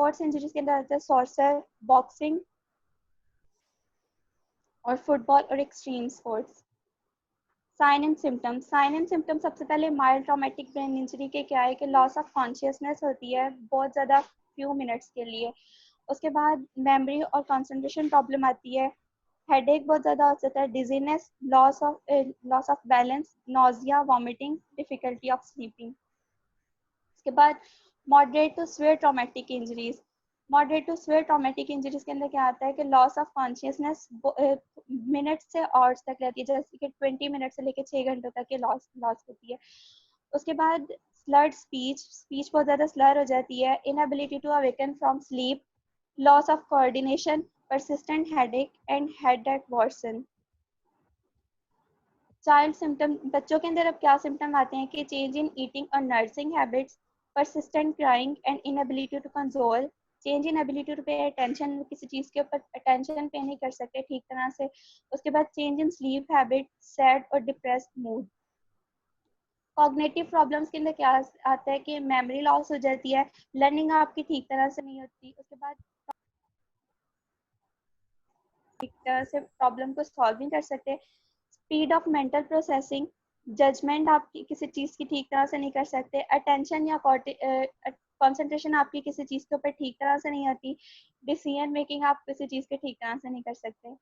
के अंदर आ जाता है सॉर्सर, बॉक्सिंग और फुटबॉल और extreme sports. Sign and symptom सबसे पहले माइल्ड ट्रॉमेटिक ब्रेन इंजरी के क्या है कि लॉस ऑफ कॉन्शियसनेस होती है बहुत ज़्यादा फ्यू मिनट्स के लिए। उसके बाद मेमोरी और कंसंट्रेशन प्रॉब्लम आती है, हेडेक बहुत ज़्यादा हो जाता है, dizziness, loss of balance, nausea, vomiting, difficulty of sleeping. उसके बाद moderate to severe traumatic injuries के अंदर क्या आता है कि लॉस ऑफ कॉन्शियसनेस मिनट से आवर्स तक रहती है, जैसे कि 20 मिनट से लेकर 6 घंटों तक ये लॉस होती है। उसके बाद स्लर्ड स्पीच बहुत ज़्यादा स्लर हो जाती है, inability to awaken from sleep, loss of coordination, persistent headache and head that worsen। Child symptom, बच्चों के अंदर अब क्या सिम्टम आते हैं कि चेंज इन ईटिंग और nursing habits, persistent crying and inability to console, change in ability to pay attention, किसी चीज़ के ऊपर अटेंशन पे नहीं कर सकते ठीक तरह से। उसके बाद change in sleep habit, sad और डिप्रेस्ड मूड। कॉग्निटिव प्रॉब्लम्स के अंदर क्या आता है कि मेमोरी लॉस हो जाती है, लर्निंग आपकी ठीक तरह से नहीं होती। उसके बाद ठीक तरह से प्रॉब्लम को सॉल्व नहीं कर सकते। Speed of mental processing, judgement आपकी किसी चीज़ की ठीक तरह से नहीं कर सकते। अटेंशन या कंसंट्रेशन आपकी किसी चीज़ के ऊपर ठीक तरह से नहीं होती। डिसीजन मेकिंग आप किसी चीज़ के ठीक तरह से नहीं कर सकते।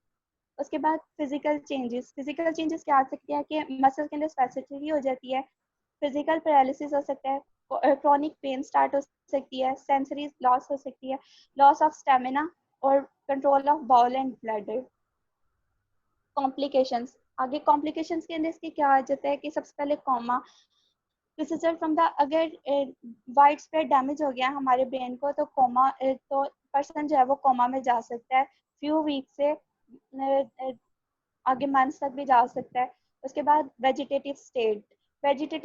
उसके बाद फिजिकल चेंजेस क्या आ सकती है कि मसल के अंदर स्पेसिफिसिटी हो जाती है, फिजिकल पैरालिसिस हो सकता है, क्रॉनिक पेन स्टार्ट हो सकती है, सेंसरी लॉस हो सकती है, लॉस ऑफ स्टेमिना और control of bowel and bladder. Complications के अंदर इसके क्या आ जाता है कि सबसे पहले कोमा, रिजल्ट फ्रॉम द, अगर वाइड स्प्रेड डैमेज हो गया हमारे ब्रेन को तो कोमा, तो पर्सन जो है वो कोमा में जा सकता है, फ्यू वीक से आगे मंथ्स तक भी जा सकता है। उसके बाद वेजिटेटिव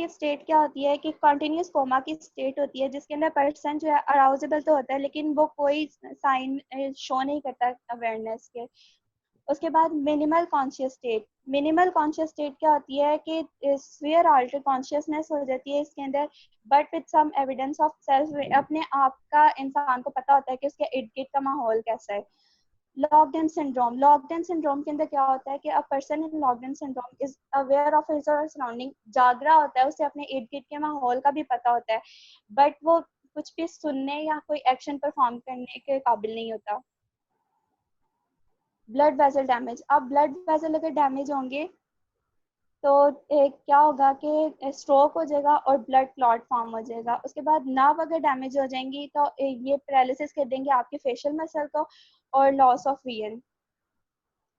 स्टेट क्या होती है कि कंटिन्यूस कोमा की स्टेट होती है जिसके अंदर पर्सन जो है अराउजेबल तो होता है लेकिन वो कोई साइन शो नहीं करता अवेयरनेस के। उसके बाद मिनिमल कॉन्शियस स्टेट क्या होती है कि स्फीयर ऑल्टर कॉन्शियसनेस हो जाती है इसके अंदर, but with some evidence of self, अपने आप का इंसान को पता होता है कि उसके इर्द गिर्द का माहौल कैसा है। लॉक्ड इन सिंड्रोम के अंदर क्या होता है कि a person in locked in syndrome is aware of his और सराउंडिंग, जाग रहा होता है, उसे अपने इर्द गिर्द के माहौल का भी पता होता है बट वो कुछ भी सुनने या कोई एक्शन परफॉर्म करने के काबिल नहीं होता। ब्लड वेसल डैमेज, अब ब्लड वेसल अगर डैमेज होंगे तो क्या होगा कि स्ट्रोक हो जाएगा और ब्लड क्लॉट फॉर्म हो जाएगा। उसके बाद नर्व अगर डैमेज हो जाएंगी तो ये पैरालिसिस कर देंगे आपके फेशियल मसल को और लॉस ऑफ विजन।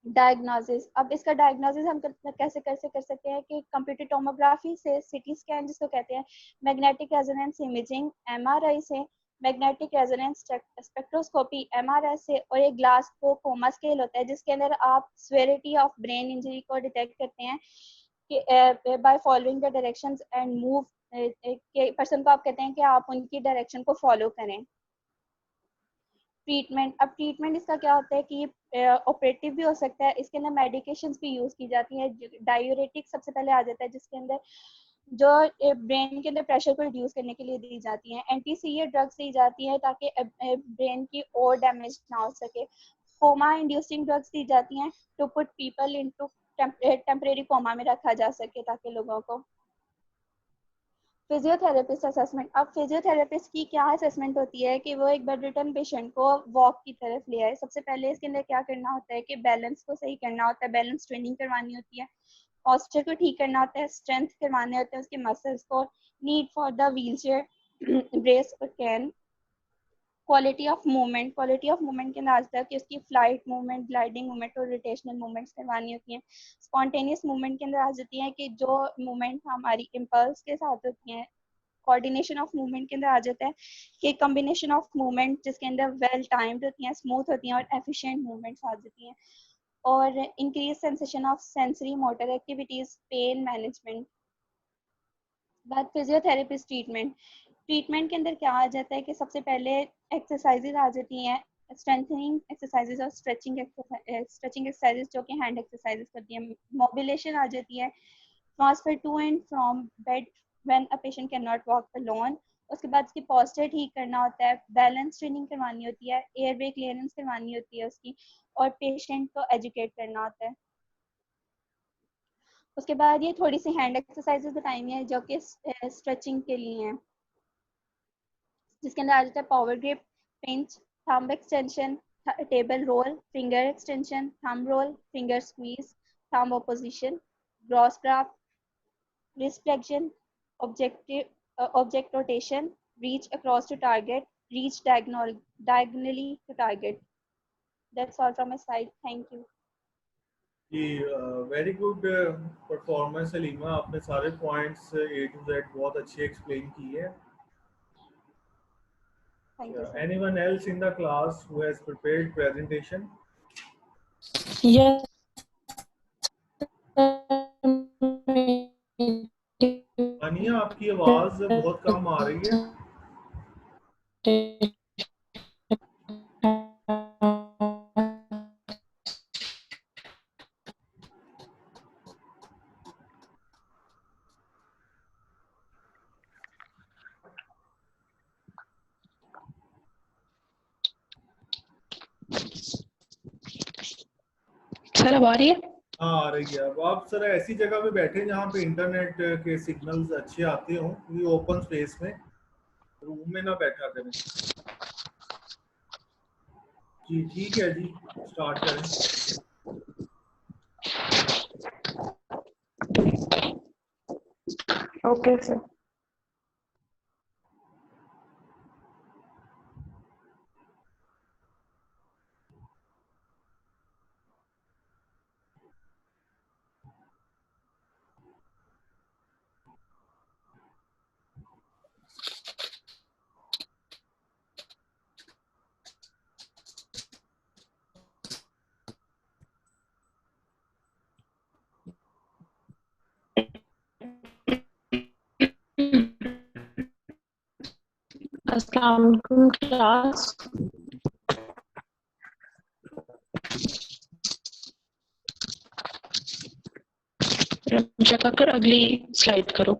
डायग्नोसिस, अब इसका डायग्नोसिस हम कैसे कर सकते हैं कि कंप्यूटर टोमोग्राफी से, सीटी स्कैन जिसको कहते हैं, मैग्नेटिक रेजोनेंस इमेजिंग एमआरआई से, मैग्नेटिक रेजोनेंस स्पेक्ट्रोस्कोपी एमआरआई से, और एक ग्लास को कोमा स्केल होता है जिसके अंदर आप सेवेरिटी ऑफ ब्रेन इंजरी को डिटेक्ट करते हैं कि by following the directions and move, person को आप कहते हैं कि आप उनकी डायरेक्शन को फॉलो करें। ट्रीटमेंट इसका क्या होता है कि ऑपरेटिव भी हो सकता है, इसके अंदर मेडिकेशंस भी यूज़ की जाती हैं। डायूरेटिक सबसे पहले आ जाता है जिसके अंदर जो ब्रेन के अंदर प्रेशर को रिड्यूस करने के लिए दी जाती हैं। एंटी-सीए ड्रग्स दी जाती हैं ताकि ब्रेन की और डैमेज ना हो सके। कोमा इंड्यूसिंग ड्रग्स दी जाती हैं to put people into temporary coma में रखा जा सके ताकि लोगों को। फिजियोथेरेपिस्ट असेसमेंट, अब फिजियोथेरेपिस्ट की क्या असेसमेंट होती है कि वो एक बेड रिटन पेशेंट को वॉक की तरफ ले आए। सबसे पहले इसके अंदर क्या करना होता है कि बैलेंस को सही करना होता है, बैलेंस ट्रेनिंग करवानी होती है, पॉस्चर को ठीक करना होता है, स्ट्रेंथ करवाने होते हैं उसके मसल्स को, need for the wheelchair, brace और cane. Quality of movement, quality of movement के अंदर आता है कि उसकी फ्लाइट मूवमेंट, ग्लाइडिंग मूवमेंट और रोटेशनल मूवमेंट्स करवानी होती हैं। स्पॉन्टेनियस मूवमेंट के अंदर आ जाती है कि जो मूवमेंट हमारी इम्पल्स के साथ होती हैं। कोऑर्डिनेशन ऑफ मूवमेंट के अंदर आ जाता है कि कॉम्बिनेशन ऑफ मूवमेंट जिसके अंदर वेल टाइम्ड होती हैं, स्मूथ होती हैं और एफिशिएंट मूवमेंट्स आ जाती हैं। और increase sensation of sensory motor activities, pain management. बात फिजियोथेरेपिस्ट ट्रीटमेंट, ट्रीटमेंट के अंदर क्या आ जाता है कि सबसे पहले एक्सरसाइजेज आ जाती हैं, स्ट्रेंथनिंग एक्सरसाइजेज और स्ट्रेचिंग एक्सरसाइजेज जो कि हैंड एक्सरसाइजेज करती हैं। मोबिलेशन आ जाती है, transfer to and from bed when a patient can not walk alone. उसके बाद उसकी पॉस्चर ठीक करना होता है, बैलेंस ट्रेनिंग करवानी होती है, एयरवे क्लियरेंस करवानी होती है उसकी, और पेशेंट को एजुकेट करना होता है। उसके बाद ये थोड़ी सी हैंड एक्सरसाइजेज बताएंगे हैं जो कि स्ट्रेचिंग के लिए हैं, जिसके अंदर आ जाता है power grip, pinch, thumb extension, table roll, finger extension, thumb roll, finger squeeze, thumb opposition, gross graph, wrist flexion, object rotation, reach across to target, reach diagonally to target. That's all from my side. Thank you. जी very good performance Salima, आपने सारे points A to Z बहुत अच्छे explain किए। Thank you, sir. Anyone else in the class who has prepared presentation? Yes. अनिया, आपकी आवाज बहुत कम आ रही है। सर अब आ रही है? हाँ आ रही है। अब आप सर ऐसी जगह पे बैठे जहाँ पे इंटरनेट के सिग्नल्स अच्छे आते हों, क्योंकि ओपन स्पेस में, रूम में ना बैठा करें। जी ठीक है जी, स्टार्ट करें। Okay sir. अस्सलाम वालेकुम क्लास। जगह कर अगली स्लाइड करो।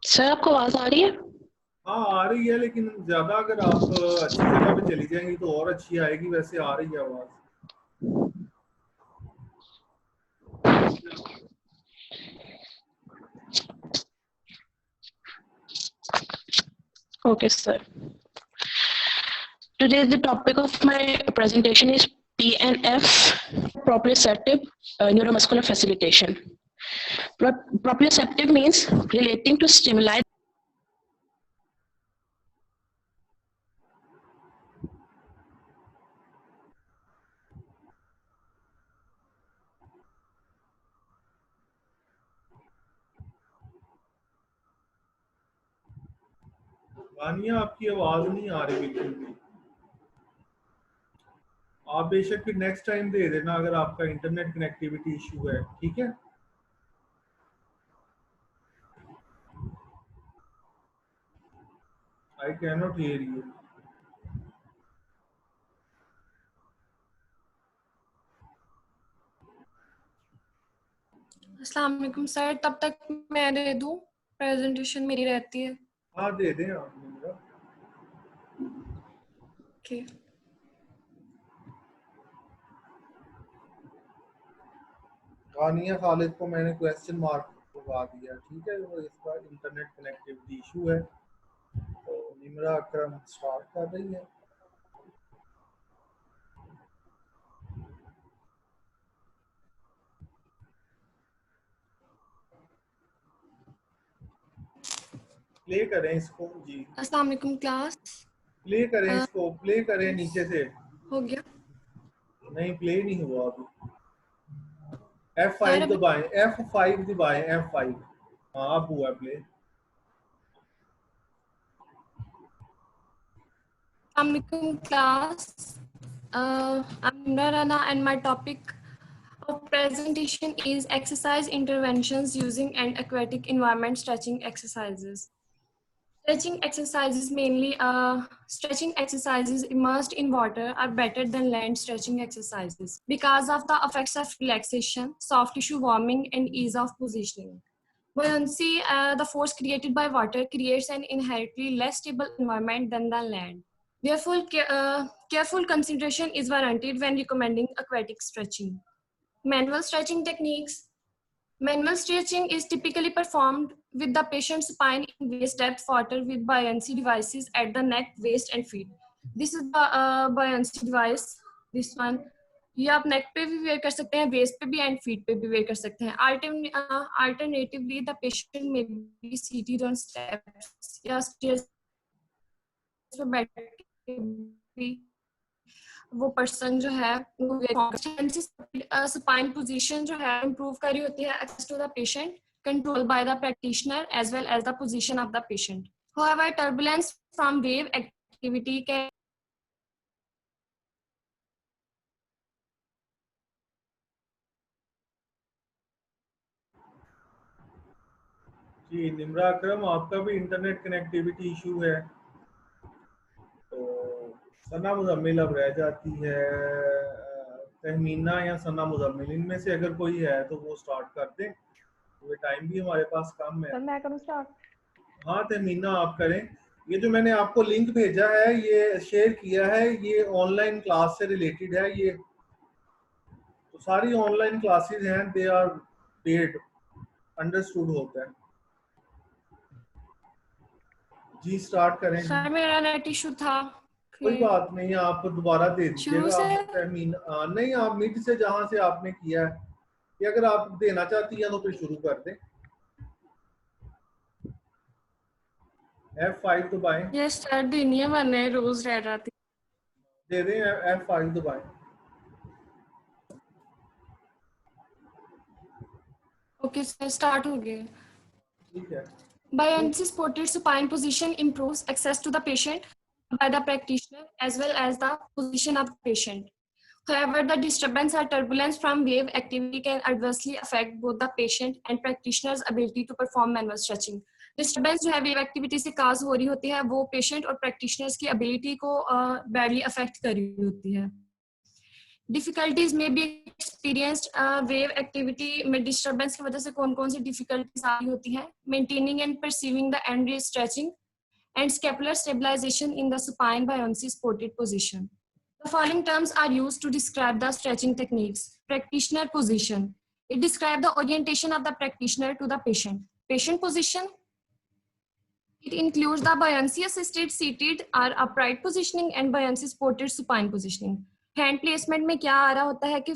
सर आपको आवाज आ रही है? हाँ आ रही है, लेकिन ज्यादा अगर आप अच्छी जगह पे चली जाएंगी तो और अच्छी आएगी। वैसे आ रही है आवाज। Okay, sir. Today the topic of my presentation is PNF, proprioceptive neuromuscular facilitation. Proprioceptive means relating to stimuli. Vaniya, आपकी आवाज नहीं आ रही बिल्कुल भी। आप बेशक फिर नेक्स्ट टाइम दे देना अगर आपका इंटरनेट कनेक्टिविटी इशू है, ठीक है? I can not here you. अस्सलाम वालेकुम सर, तब तक मैं दे दूं, प्रेजेंटेशन मेरी रहती है। हाँ दे दें आप निम्रा। ओके। रानिया खालिद को मैंने क्वेश्चन मार्क लगा दिया, ठीक है, वो इसका इंटरनेट कनेक्टिविटी इशू है। तो निम्रा अकरम स्टार्ट कर रही है। प्ले करें इसको जी। अस्सलाम वालेकुम क्लास। प्ले करें इसको, प्ले करें नीचे से। हो गया? नहीं प्ले नहीं हुआ अभी। F5 दबाएं, F5 दबाएं, F5। हाँ अब हुआ play. Assalamualaikum class. I'm Nimra Rana and my topic of presentation is exercise interventions using an aquatic environment stretching exercises. Stretching exercises mainly stretching exercises immersed in water are better than land stretching exercises because of the effects of relaxation, soft tissue warming, and ease of positioning. Buoyancy, the force created by water, creates an inherently less stable environment than the land. Therefore, careful consideration is warranted when recommending aquatic stretching. Manual stretching techniques. Manual stretching is typically performed with the patient's spine in waist depth water with buoyancy devices at the neck, waist, and feet. This is the buoyancy device. This one. ये आप नेक पे भी where कर सकते हैं, waste पे भी and feet पे भी वेयर कर सकते हैं. Alternatively, the patient may be seated on steps या stairs पे बैठ के भी वो पर्सन जो है supine position जो है improve करी होती है access to the patient, controlled by the practitioner as well as the position of the patient. However, turbulence from wave activity can जी निम्रा अकरम, आपका भी इंटरनेट कनेक्टिविटी इशू है। तो सना मुजम्मिल अब रह जाती है, तहमीना या सना मुजम्मिल, इनमें से अगर कोई है तो वो स्टार्ट कर दें, तो टाइम भी हमारे पास कम है। सर मैं करूं स्टार्ट? हाँ तहमीना आप करें। ये जो मैंने आपको लिंक भेजा है, ये शेयर किया है, ये ऑनलाइन क्लास से रिलेटेड है। ये तो सारी ऑनलाइन क्लासेस हैं, दे आर पेड, अंडरस्टूड होता है जी। स्टार्ट करें। सर मेरा नेट इशू था, कोई बात नहीं, आप दोबारा दे दीजिएगा। नहीं आप मिड से जहां से आपने किया है, कि अगर आप देना चाहती हैं तो फिर शुरू कर दें। F5 दबाएं। यस सर, दुनिया मैंने रोज रह जाती दे दें, F5 दबाएं। ओके सर, स्टार्ट हो गया। ठीक है। Buoyancy supported supine position improves access to the patient by the practitioner as well as the position of the patient. However, the disturbance or turbulence from wave activity can adversely affect both the patient and practitioner's ability to perform manual stretching. Disturbance जो है wave activity से cause हो रही होती है, वो patient और practitioners की ability को badly affect कर रही होती है. Difficulties may be experienced wave activity में disturbance की वजह से कौन-कौन सी difficulties आ रही होती हैं? Maintaining and perceiving the end range stretching and scapular stabilization in the supine buoyancy supported position. The following terms are used to describe the stretching techniques. Practitioner position. It describes the orientation of the practitioner to the patient. Patient position. It includes the buoyancy assisted seated or upright positioning and buoyancy supported supine positioning. Hand placement में क्या आ रहा होता है कि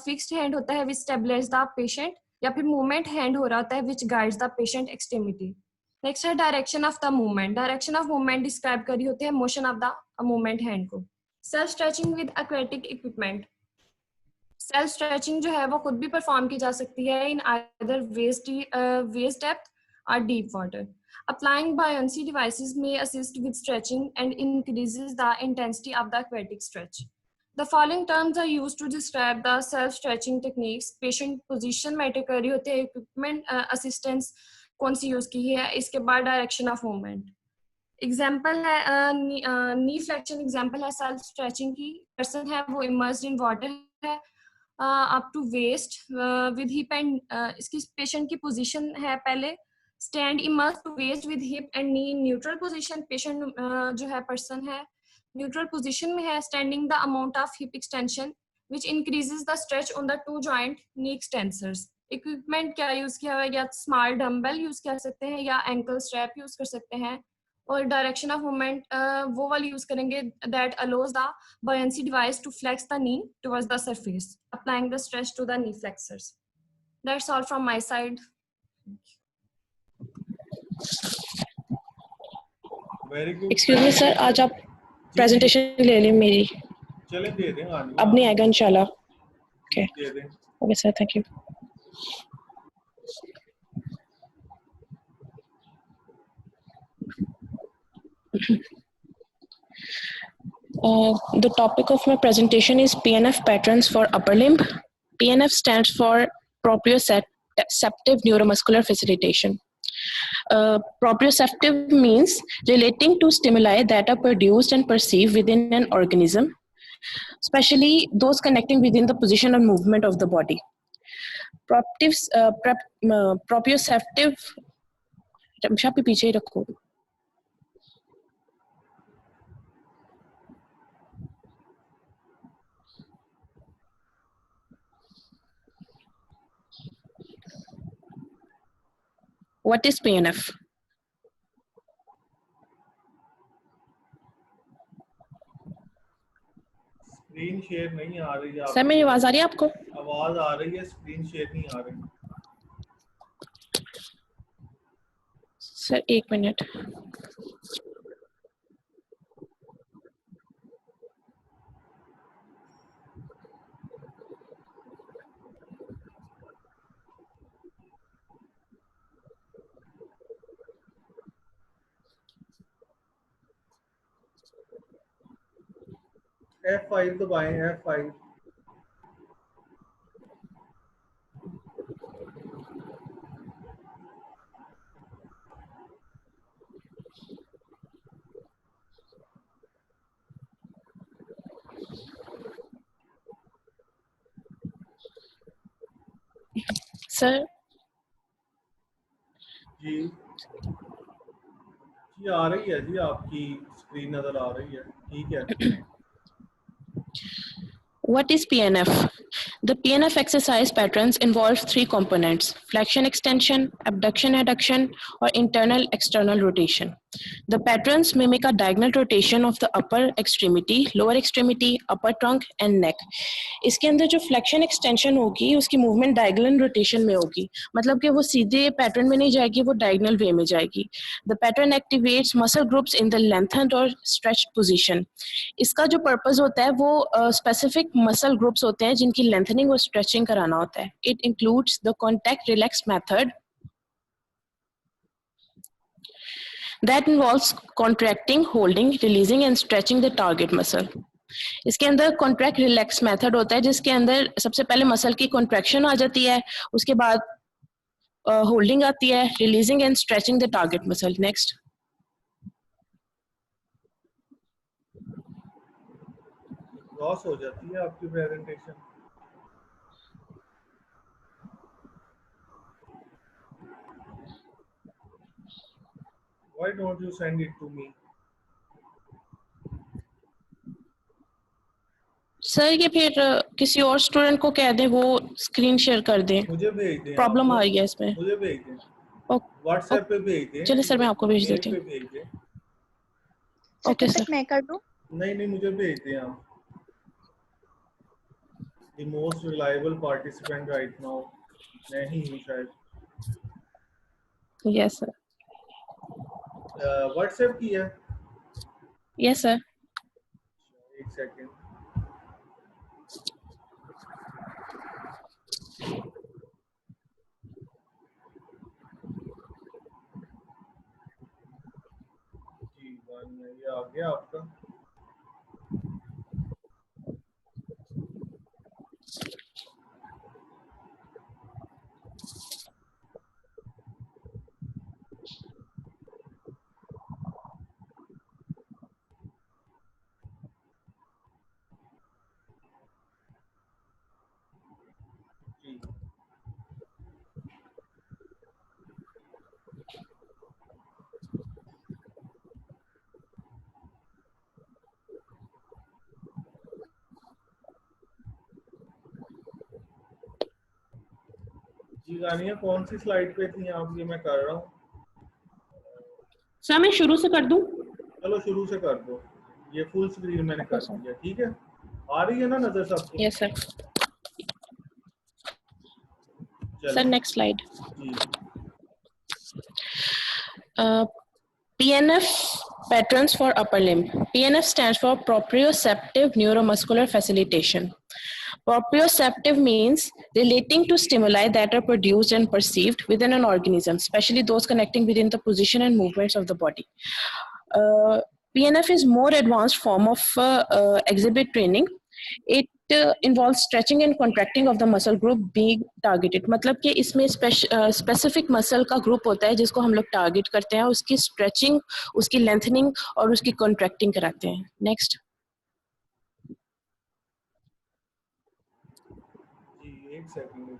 fixed hand होता है विच stabilise the patient, या फिर मूवमेंट हैंड हो रहा होता है which guides the patient extremity. Next है direction of the movement. Direction of movement describe करी होती है motion of the movement hand को. Self stretching with aquatic equipment. Self stretching जो है वो खुद भी परफॉर्म की जा सकती है इन आइदर वेस्ट डेप्थ और deep water. Applying buoyancy devices may assist with stretching and increases the intensity of the aquatic stretch. The following terms are used to describe the self-stretching techniques. Patient position matter कर रही होती है, equipment assistance कौन सी use की है, इसके बाद direction of movement. Example है knee flexion, example है self-stretching की. Person है वो immersed in water है up to waist with hip and इसकी पेशेंट की पोजीशन है पहले stand immerse to waist with hip and knee neutral position patient जो है पर्सन है न्यूट्रल पोजीशन में है standing the amount of hip extension which increases the stretch on the two joint knee extensors. Equipment क्या use किया हुआ है या स्मॉल डम्बल यूज कर सकते हैं या एंकल स्ट्रैप यूज कर सकते हैं और डायरेक्शन ऑफ मूवमेंट वो वाली यूज करेंगे that allows the buoyancy device to flex the knee towards the surface applying the stretch to the knee flexors. That's all from my side. Very good. Excuse me sir, आज आप presentation ले लें मेरी, चलें दे दें। अब नहीं आएगा इंशाल्लाह। ओके दे दें। Okay sir, thank you. The topic of my presentation is PNF patterns for upper limb. PNF stands for proprioceptive neuromuscular facilitation. Proprioceptive means relating to stimuli that are produced and perceived within an organism, especially those connecting within the position and movement of the body. Proprioceptive शब्द पीछे ही रखो। What is PNF? Screen share नहीं आ रही है। Sir मेरी आवाज आ रही है आपको? आवाज आ रही है, स्क्रीन शेयर नहीं आ रही। सर एक मिनट। F5 दबाएं, F5। सर जी जी आ रही है जी, आपकी स्क्रीन नजर आ रही है। ठीक है। What is PNF? The PNF exercise patterns involve three components: flexion extension, abduction adduction, or internal external rotation. The patterns mimic a diagonal rotation of the upper extremity, lower extremity, upper trunk, and neck. इसके अंदर जो flexion extension होगी उसकी movement diagonal rotation में होगी, मतलब कि वो सीधे पैटर्न में नहीं जाएगी, वो डायगोनल वे में जाएगी। The pattern activates muscle groups in the lengthened और स्ट्रेच्ड पोजीशन। इसका जो पर्पस होता है वो स्पेसिफिक मसल ग्रुप्स होते हैं जिनकी लेंथनिंग और स्ट्रेचिंग कराना होता है। It includes the contact relax method that involves contracting, holding, releasing and stretching the target muscle. इसके अंदर कॉन्ट्रैक्ट रिलैक्स मेथड होता है जिसके अंदर सबसे पहले मसल की कॉन्ट्रैक्शन आ जाती है, उसके बाद होल्डिंग आती है, releasing and stretching the target muscle. Next. Loss हो जाती है आपकी presentation. Why don't you send it to me? Sir ये फिर किसी और स्टूडेंट को कह दें वो स्क्रीन शेयर कर दें। मुझे भेज दें। प्रॉब्लम आ रही है इसमें। मुझे भेज दें। व्हाट्सएप पे भेज दें। चलिए सर मैं आपको भेज देती हूँ। Okay sir. मैं कर दूं? नहीं नहीं मुझे भेज दें आप। The most reliable participant right now मैं ही हूँ शायद। Yes sir. व्हाट्सएप की है? Yes sir. एक सेकेंड। जी ये आ गया आपका। जी गानिया, कौन सी स्लाइड पे थी आप? ये मैं कर रहा हूँ। सर मैं शुरू से कर दूं? चलो शुरू से कर दो। ये फुल स्क्रीन मैंने कर दिया, ठीक है? आ रही है ना नजर सबको? Yes sir. चलो सर नेक्स्ट स्लाइड। जी। PNF patterns for upper limb. PNF stands for proprioceptive neuromuscular facilitation. Proprioceptive means relating to stimuli that are produced and perceived within an organism, especially those connecting within the position and movements of the body. PNF is more advanced form of exhibit training. It involves stretching and contracting of the muscle group being targeted. मतलब कि इसमें specific muscle का group होता है जिसको हम लोग target करते हैं, उसकी stretching, उसकी lengthening और उसकी contracting कराते हैं. Next. जी एक सेकंड।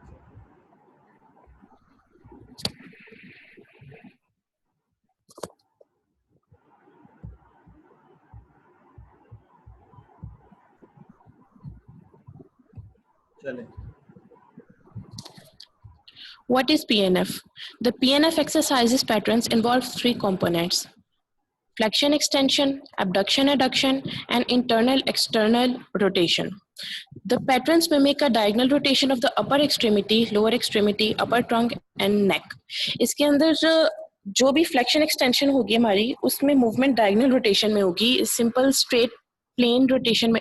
चलें। What is PNF? The PNF exercises patterns involve three components: flexion extension, abduction adduction, and internal external rotation. The patterns mimic a diagonal rotation of the upper extremity, lower extremity, upper trunk and neck. इसके अंदर जो भी flexion extension होगी हमारी, उसमें movement diagonal rotation में होगी, simple straight plane rotation में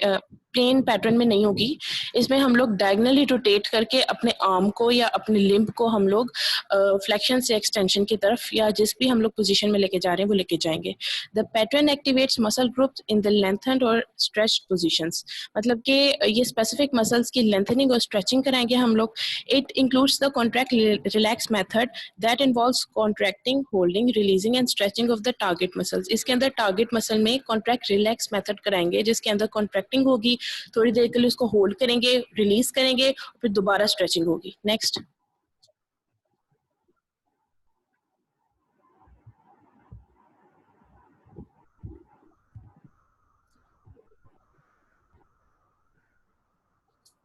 प्लेन पैटर्न में नहीं होगी। इसमें हम लोग डायगोनली रोटेट करके अपने आर्म को या अपने लिम्ब को हम लोग फ्लेक्शन से एक्सटेंशन की तरफ या जिस भी हम लोग पोजीशन में लेके जा रहे हैं वो लेके जाएंगे। The pattern activates muscle groups in the lengthened और स्ट्रेच्ड पोजीशंस, मतलब कि ये स्पेसिफिक मसल्स की लेंथनिंग और स्ट्रेचिंग कराएंगे हम लोग। It includes the contract relax method that involves contracting, holding, releasing and stretching of the target muscles. इसके अंदर टारगेट मसल में कॉन्ट्रैक्ट रिलैक्स मेथड कराएंगे जिसके अंदर कॉन्ट्रैक्टिंग होगी, थोड़ी देर के लिए उसको होल्ड करेंगे, रिलीज करेंगे, फिर दोबारा स्ट्रेचिंग होगी। Next.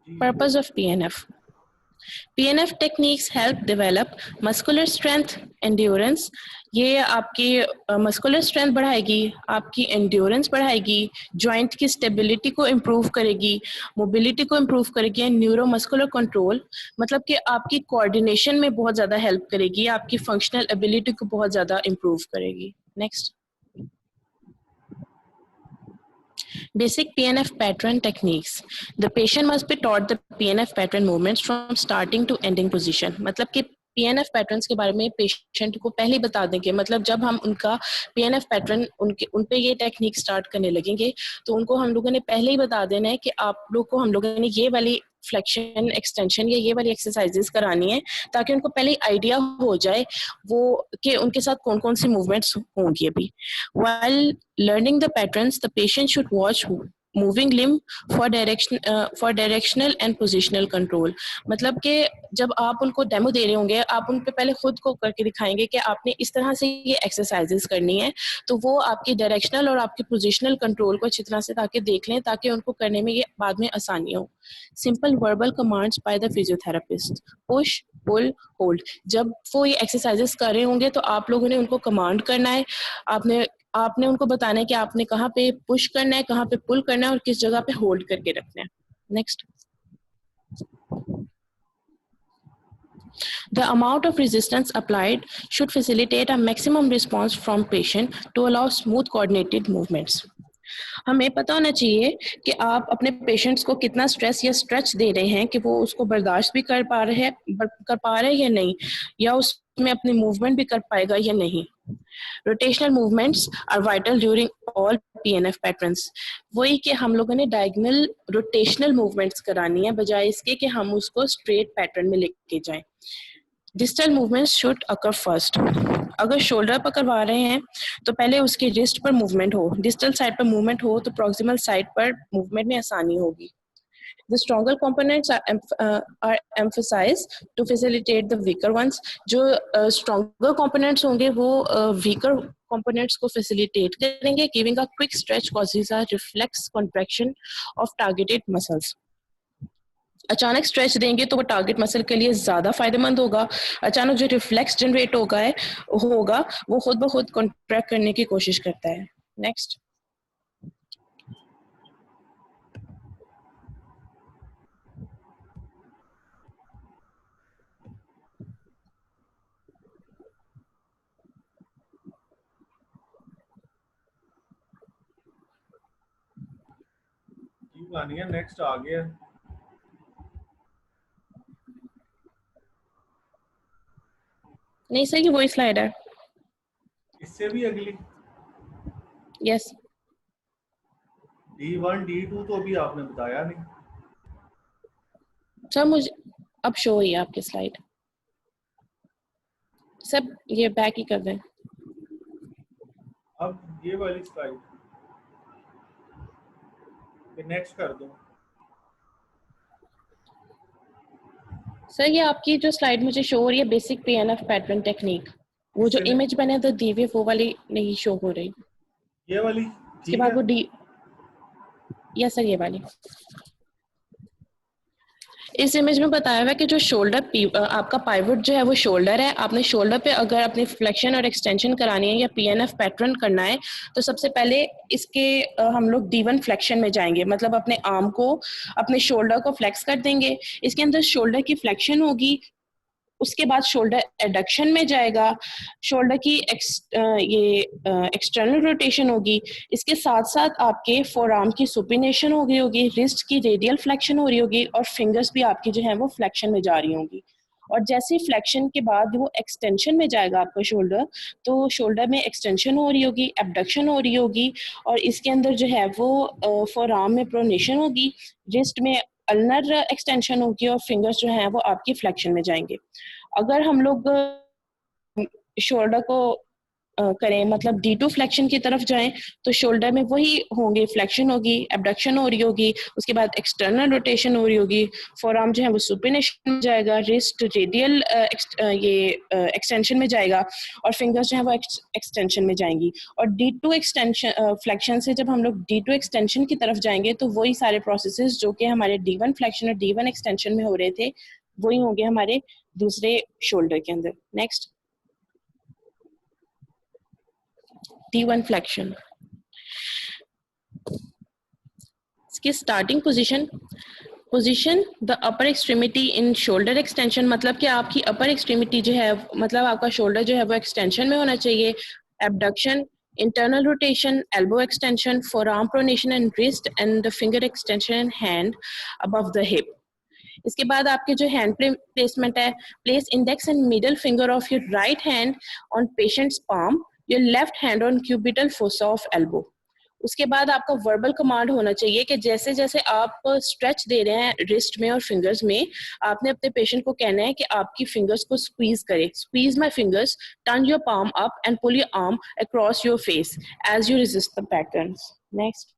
Purpose of PNF. PNF techniques help develop muscular strength, endurance. ये आपकी muscular strength बढ़ाएगी, आपकी endurance बढ़ाएगी, joint की stability को improve करेगी, mobility को improve करेगी, and neuromuscular control, मतलब कि आपकी coordination में बहुत ज़्यादा help करेगी, आपकी functional ability को बहुत ज़्यादा improve करेगी. Next. Basic PNF pattern techniques. The patient must be taught the PNF pattern movements from starting to ending position. मतलब कि PNF पैटर्न्स के बारे में पेशेंट को पहले ही बता देंगे, मतलब जब हम उनका PNF पैटर्न उन पे ये टेक्निक स्टार्ट करने लगेंगे तो उनको हम लोगों ने पहले ही बता देना है कि आप लोग को हम लोगों ने ये वाली फ्लेक्शन एक्सटेंशन या ये वाली एक्सरसाइजेस करानी है ताकि उनको पहले आइडिया हो जाए वो कि उनके साथ कौन कौन सी मूवमेंट्स होंगी अभी। While learning the patterns, the patient should watch moving limb for directional and positional control. मतलब कि जब आप उनको डेमो दे रहे होंगे आप उन पे पहले खुद को करके दिखाएंगे कि आपने इस तरह से ये एक्सरसाइजेस करनी है, तो वो आपकी डायरेक्शनल और आपकी पोजिशनल कंट्रोल को अच्छी तरह से ताकि देख लें ताकि उनको करने में ये बाद में आसानी हो। Simple verbal commands by the physiotherapist: push, pull, hold. जब वो ये एक्सरसाइजेस कर रहे होंगे तो आप लोगों ने उनको कमांड करना है, आपने उनको बताना है कि आपने कहाँ पे पुश करना है, कहाँ पे पुल करना है और किस जगह पे होल्ड करके रखना है। Next. The amount of resistance applied should facilitate a maximum response from patient to allow smooth coordinated movements. हमें पता होना चाहिए कि आप अपने पेशेंट्स को कितना स्ट्रेस या स्ट्रेच दे रहे हैं कि वो उसको बर्दाश्त भी कर पा रहे हैं या नहीं, या उसमें अपनी मूवमेंट भी कर पाएगा या नहीं। Rotational movements are vital during all PNF patterns. वही कि हम लोगों ने डायगोनल रोटेशनल मूवमेंट्स करानी है बजाय इसके कि हम उसको स्ट्रेट पैटर्न में लेके जाएं। Distal movements should occur first. अगर शोल्डर पर करवा रहे हैं तो पहले उसकी रिस्ट पर मूवमेंट हो, डिस्टल साइड पर मूवमेंट हो तो प्रॉक्सिमल साइड पर मूवमेंट में आसानी होगी। The stronger components are emphasized to facilitate the weaker ones. जो stronger components होंगे वो weaker components को facilitate करेंगे. Giving a quick stretch causes a reflex contraction of targeted muscles. अचानक स्ट्रेच देंगे तो वो टारगेट मसल के लिए ज्यादा फायदेमंद होगा। अचानक जो रिफ्लेक्स जनरेट होगा वो खुद ब खुद कॉन्ट्रैक्ट करने की कोशिश करता है। नेक्स्ट। नेक्स्ट आ गया। नहीं सर, ये वही स्लाइड है। इससे भी अगली? यस। D1 D2 तो अभी आपने बताया नहीं सर। मुझे अब शो हुई है आपकी स्लाइड। सब ये बैक ही कर दें। अब ये वाली स्लाइड नेक्स्ट कर दो। सर ये आपकी जो स्लाइड मुझे शो हो रही है बेसिक PNF पैटर्न टेक्निक, वो जो इमेज बने तो दी हुई वो वाली नहीं शो हो रही। ये वाली उसके बाद वो डी, यस सर ये वाली। इस इमेज में बताया हुआ है कि जो शोल्डर आपका पाइवट जो है वो शोल्डर है। आपने शोल्डर पे अगर अपनी फ्लेक्शन और एक्सटेंशन करानी है या PNF पैटर्न करना है तो सबसे पहले इसके हम लोग D1 फ्लेक्शन में जाएंगे, मतलब अपने आर्म को अपने शोल्डर को फ्लेक्स कर देंगे। इसके अंदर शोल्डर की फ्लेक्शन होगी, उसके बाद शोल्डर एडक्शन में जाएगा, शोल्डर की एक्सटर्नल रोटेशन होगी। इसके साथ साथ आपके फोरआर्म की सुपिनेशन हो गई होगी, रिस्ट की रेडियल फ्लेक्शन हो रही होगी और फिंगर्स भी आपकी जो है वो फ्लेक्शन में जा रही होंगी। और जैसे फ्लेक्शन के बाद वो एक्सटेंशन में जाएगा आपका शोल्डर, तो शोल्डर में एक्सटेंशन हो रही होगी, एबडक्शन हो रही होगी और इसके अंदर जो है वो फोरआर्म में प्रोनेशन होगी, रिस्ट में अल्नर एक्सटेंशन होगी और फिंगर्स जो हैं वो आपकी फ्लेक्शन में जाएंगे। अगर हम लोग शोल्डर को करें मतलब D2 फ्लेक्शन की तरफ जाएं तो शोल्डर में वही होंगे, फ्लेक्शन होगी, एबडक्शन हो रही होगी, उसके बाद एक्सटर्नल रोटेशन हो रही होगी, फोरआर्म जो है वो सुपिनेशन में जाएगा, रिस्ट रेडियल एक्सटेंशन में जाएगा और फिंगर्स जो है वो एक्सटेंशन में जाएंगी। और D2 एक्सटेंशन फ्लेक्शन से जब हम लोग D2 एक्सटेंशन की तरफ जाएंगे तो वही सारे प्रोसेसेस जो कि हमारे D1 फ्लेक्शन और D1 एक्सटेंशन में हो रहे थे वही होंगे हमारे दूसरे शोल्डर के अंदर। नेक्स्ट। D1 flexion. इसकी starting position the upper extremity in shoulder extension, मतलब कि आपकी अपर एक्सट्रीमिटी जो है मतलब आपका शोल्डर जो है वो एक्सटेंशन में होना चाहिए। Abduction, internal rotation, elbow extension, forearm pronation and wrist and the finger extension and hand above the hip. इसके बाद आपके जो हैंड प्लेसमेंट है, place index and middle finger of your right hand on patients palm, your left hand on cubital fossa of elbow. उसके बाद आपका verbal command होना चाहिए कि जैसे जैसे आप स्ट्रेच दे रहे हैं रिस्ट में और फिंगर्स में, आपने अपने पेशेंट को कहना है कि आपकी फिंगर्स को स्क्वीज करे। Squeeze my fingers, turn your palm up and pull your arm across your face as you resist the patterns. Next.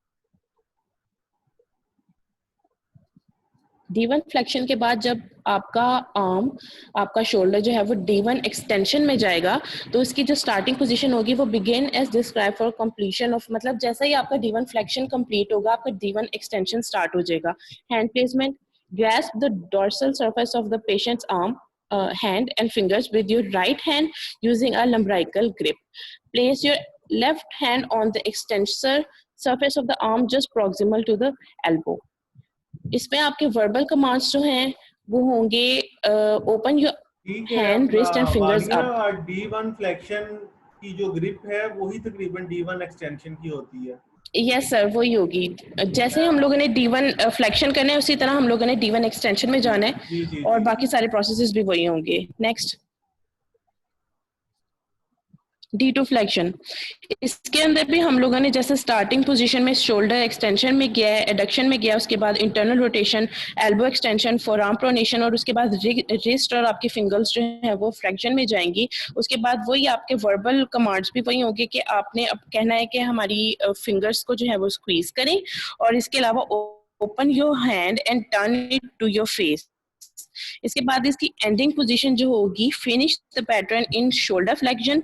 D1 flexion के बाद जब आपका आर्म, आपका शोल्डर जो है वो D1 एक्सटेंशन में जाएगा तो इसकी जो स्टार्टिंग पोजीशन होगी वो begin as describe for completion of, मतलब जैसा ही आपका D1 फ्लेक्शन कंप्लीट होगा आपका D1 एक्सटेंशन स्टार्ट हो जाएगा। Hand placement, grasp the dorsal surface of the patient's arm, hand and fingers with your right hand using a lumbrical grip. Place your left hand on the extensor surface of the arm just proximal to the elbow. इसमें आपके verbal commands जो हैं वो होंगे open your hand, wrist and fingers up. D1 flexion की जो grip है वही तकरीबन D1 एक्सटेंशन की होती है। यस सर, वही होगी। जैसे हम लोगों ने D1 फ्लेक्शन करना है उसी तरह हम लोगों ने D1 एक्सटेंशन में जाना है और बाकी सारे प्रोसेसेस भी वही होंगे। नेक्स्ट। D2 फ्लेक्शन, इसके अंदर भी हम लोगों ने जैसे स्टार्टिंग पोजीशन में शोल्डर एक्सटेंशन में गया है, एडक्शन में गया, उसके बाद internal rotation, elbow extension, forearm pronation और उसके बाद रिस्ट और आपकी फिंगर्स जो है वो फ्लेक्शन में जाएंगी। उसके बाद वही आपके वर्बल कमांड्स भी वही होंगे कि आपने अब कहना है कि हमारी फिंगर्स को जो है वो स्क्वीज करें और इसके अलावा open your hand and turn it to your face. इसके बाद इसकी एंडिंग पोजीशन जो होगी, finish the pattern in shoulder flexion,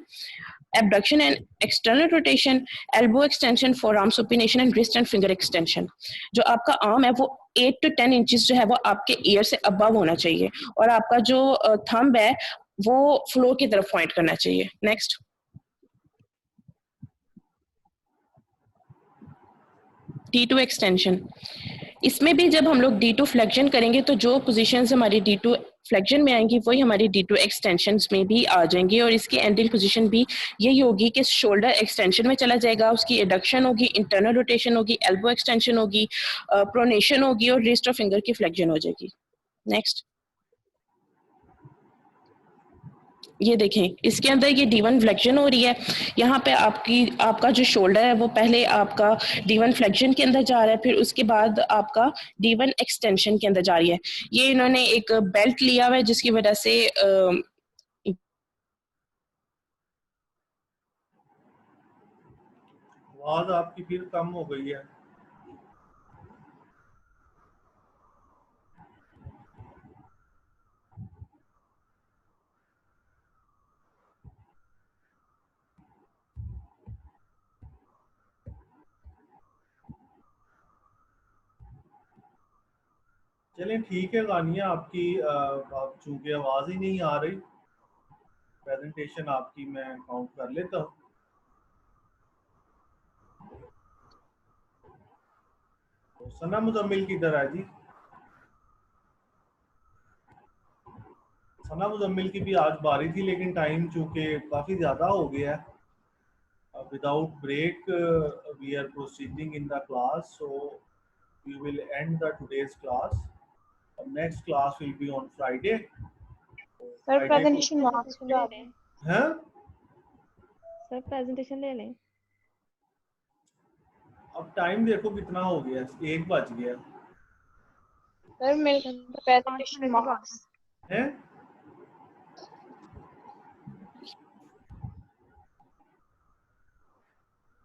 abduction and external rotation, elbow extension, forearm supination and wrist and finger extension. जो आपका आर्म है वो 8 to 10 inches जो है वो आपके ईयर से अबव होना चाहिए और आपका जो थंब है वो फ्लोर की तरफ पॉइंट करना चाहिए। Next, D2 extension. इसमें भी जब हम लोग D2 फ्लेक्शन करेंगे तो जो पोजीशंस हमारी D2 फ्लेक्शन में आएंगी वही हमारी D2 एक्सटेंशंस में भी आ जाएंगी और इसकी एंडिल पोजीशन भी यही होगी कि शोल्डर एक्सटेंशन में चला जाएगा, उसकी एडक्शन होगी, इंटरनल रोटेशन होगी, एल्बो एक्सटेंशन होगी, प्रोनेशन होगी और रिस्ट और फिंगर की फ्लेक्शन हो जाएगी। नेक्स्ट, ये देखें इसके अंदर ये D1 फ्लेक्शन हो रही है। यहाँ पे आपका जो शोल्डर है वो पहले आपका D1 फ्लेक्शन के अंदर जा रहा है, फिर उसके बाद आपका D1 एक्सटेंशन के अंदर जा रही है। ये इन्होंने एक बेल्ट लिया हुआ है जिसकी वजह से आवाज आपकी फिर कम हो गई है। चलें ठीक है गानिया, आपकी चूंकि आवाज ही नहीं आ रही, प्रेजेंटेशन आपकी मैं काउंट कर लेता हूँ। तो सना मुजम्मिल किधर है जी? सना मुजम्मिल की भी आज बारी थी लेकिन टाइम चूंकि काफी ज्यादा हो गया है। Without break, we are proceeding in the class, so we will end the today's class. Next class will be on Friday. Sir presentation marks ले लें। हैं? सर प्रेजेंटेशन ले लें। अब टाइम देखो कितना हो गया, 1 बज गया। सर मेरे प्रेजेंटेशन मार्क्स हैं?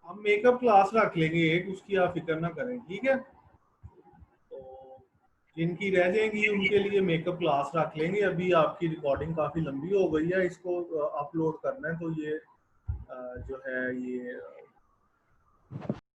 हम मेकअप क्लास रख लेंगे एक, उसकी आप फिक्र ना करें, ठीक है? तो जिनकी रह जाएंगी उनके लिए मेकअप क्लास रख लेंगे। अभी आपकी रिकॉर्डिंग काफी लंबी हो गई है, इसको अपलोड करना है तो ये जो है ये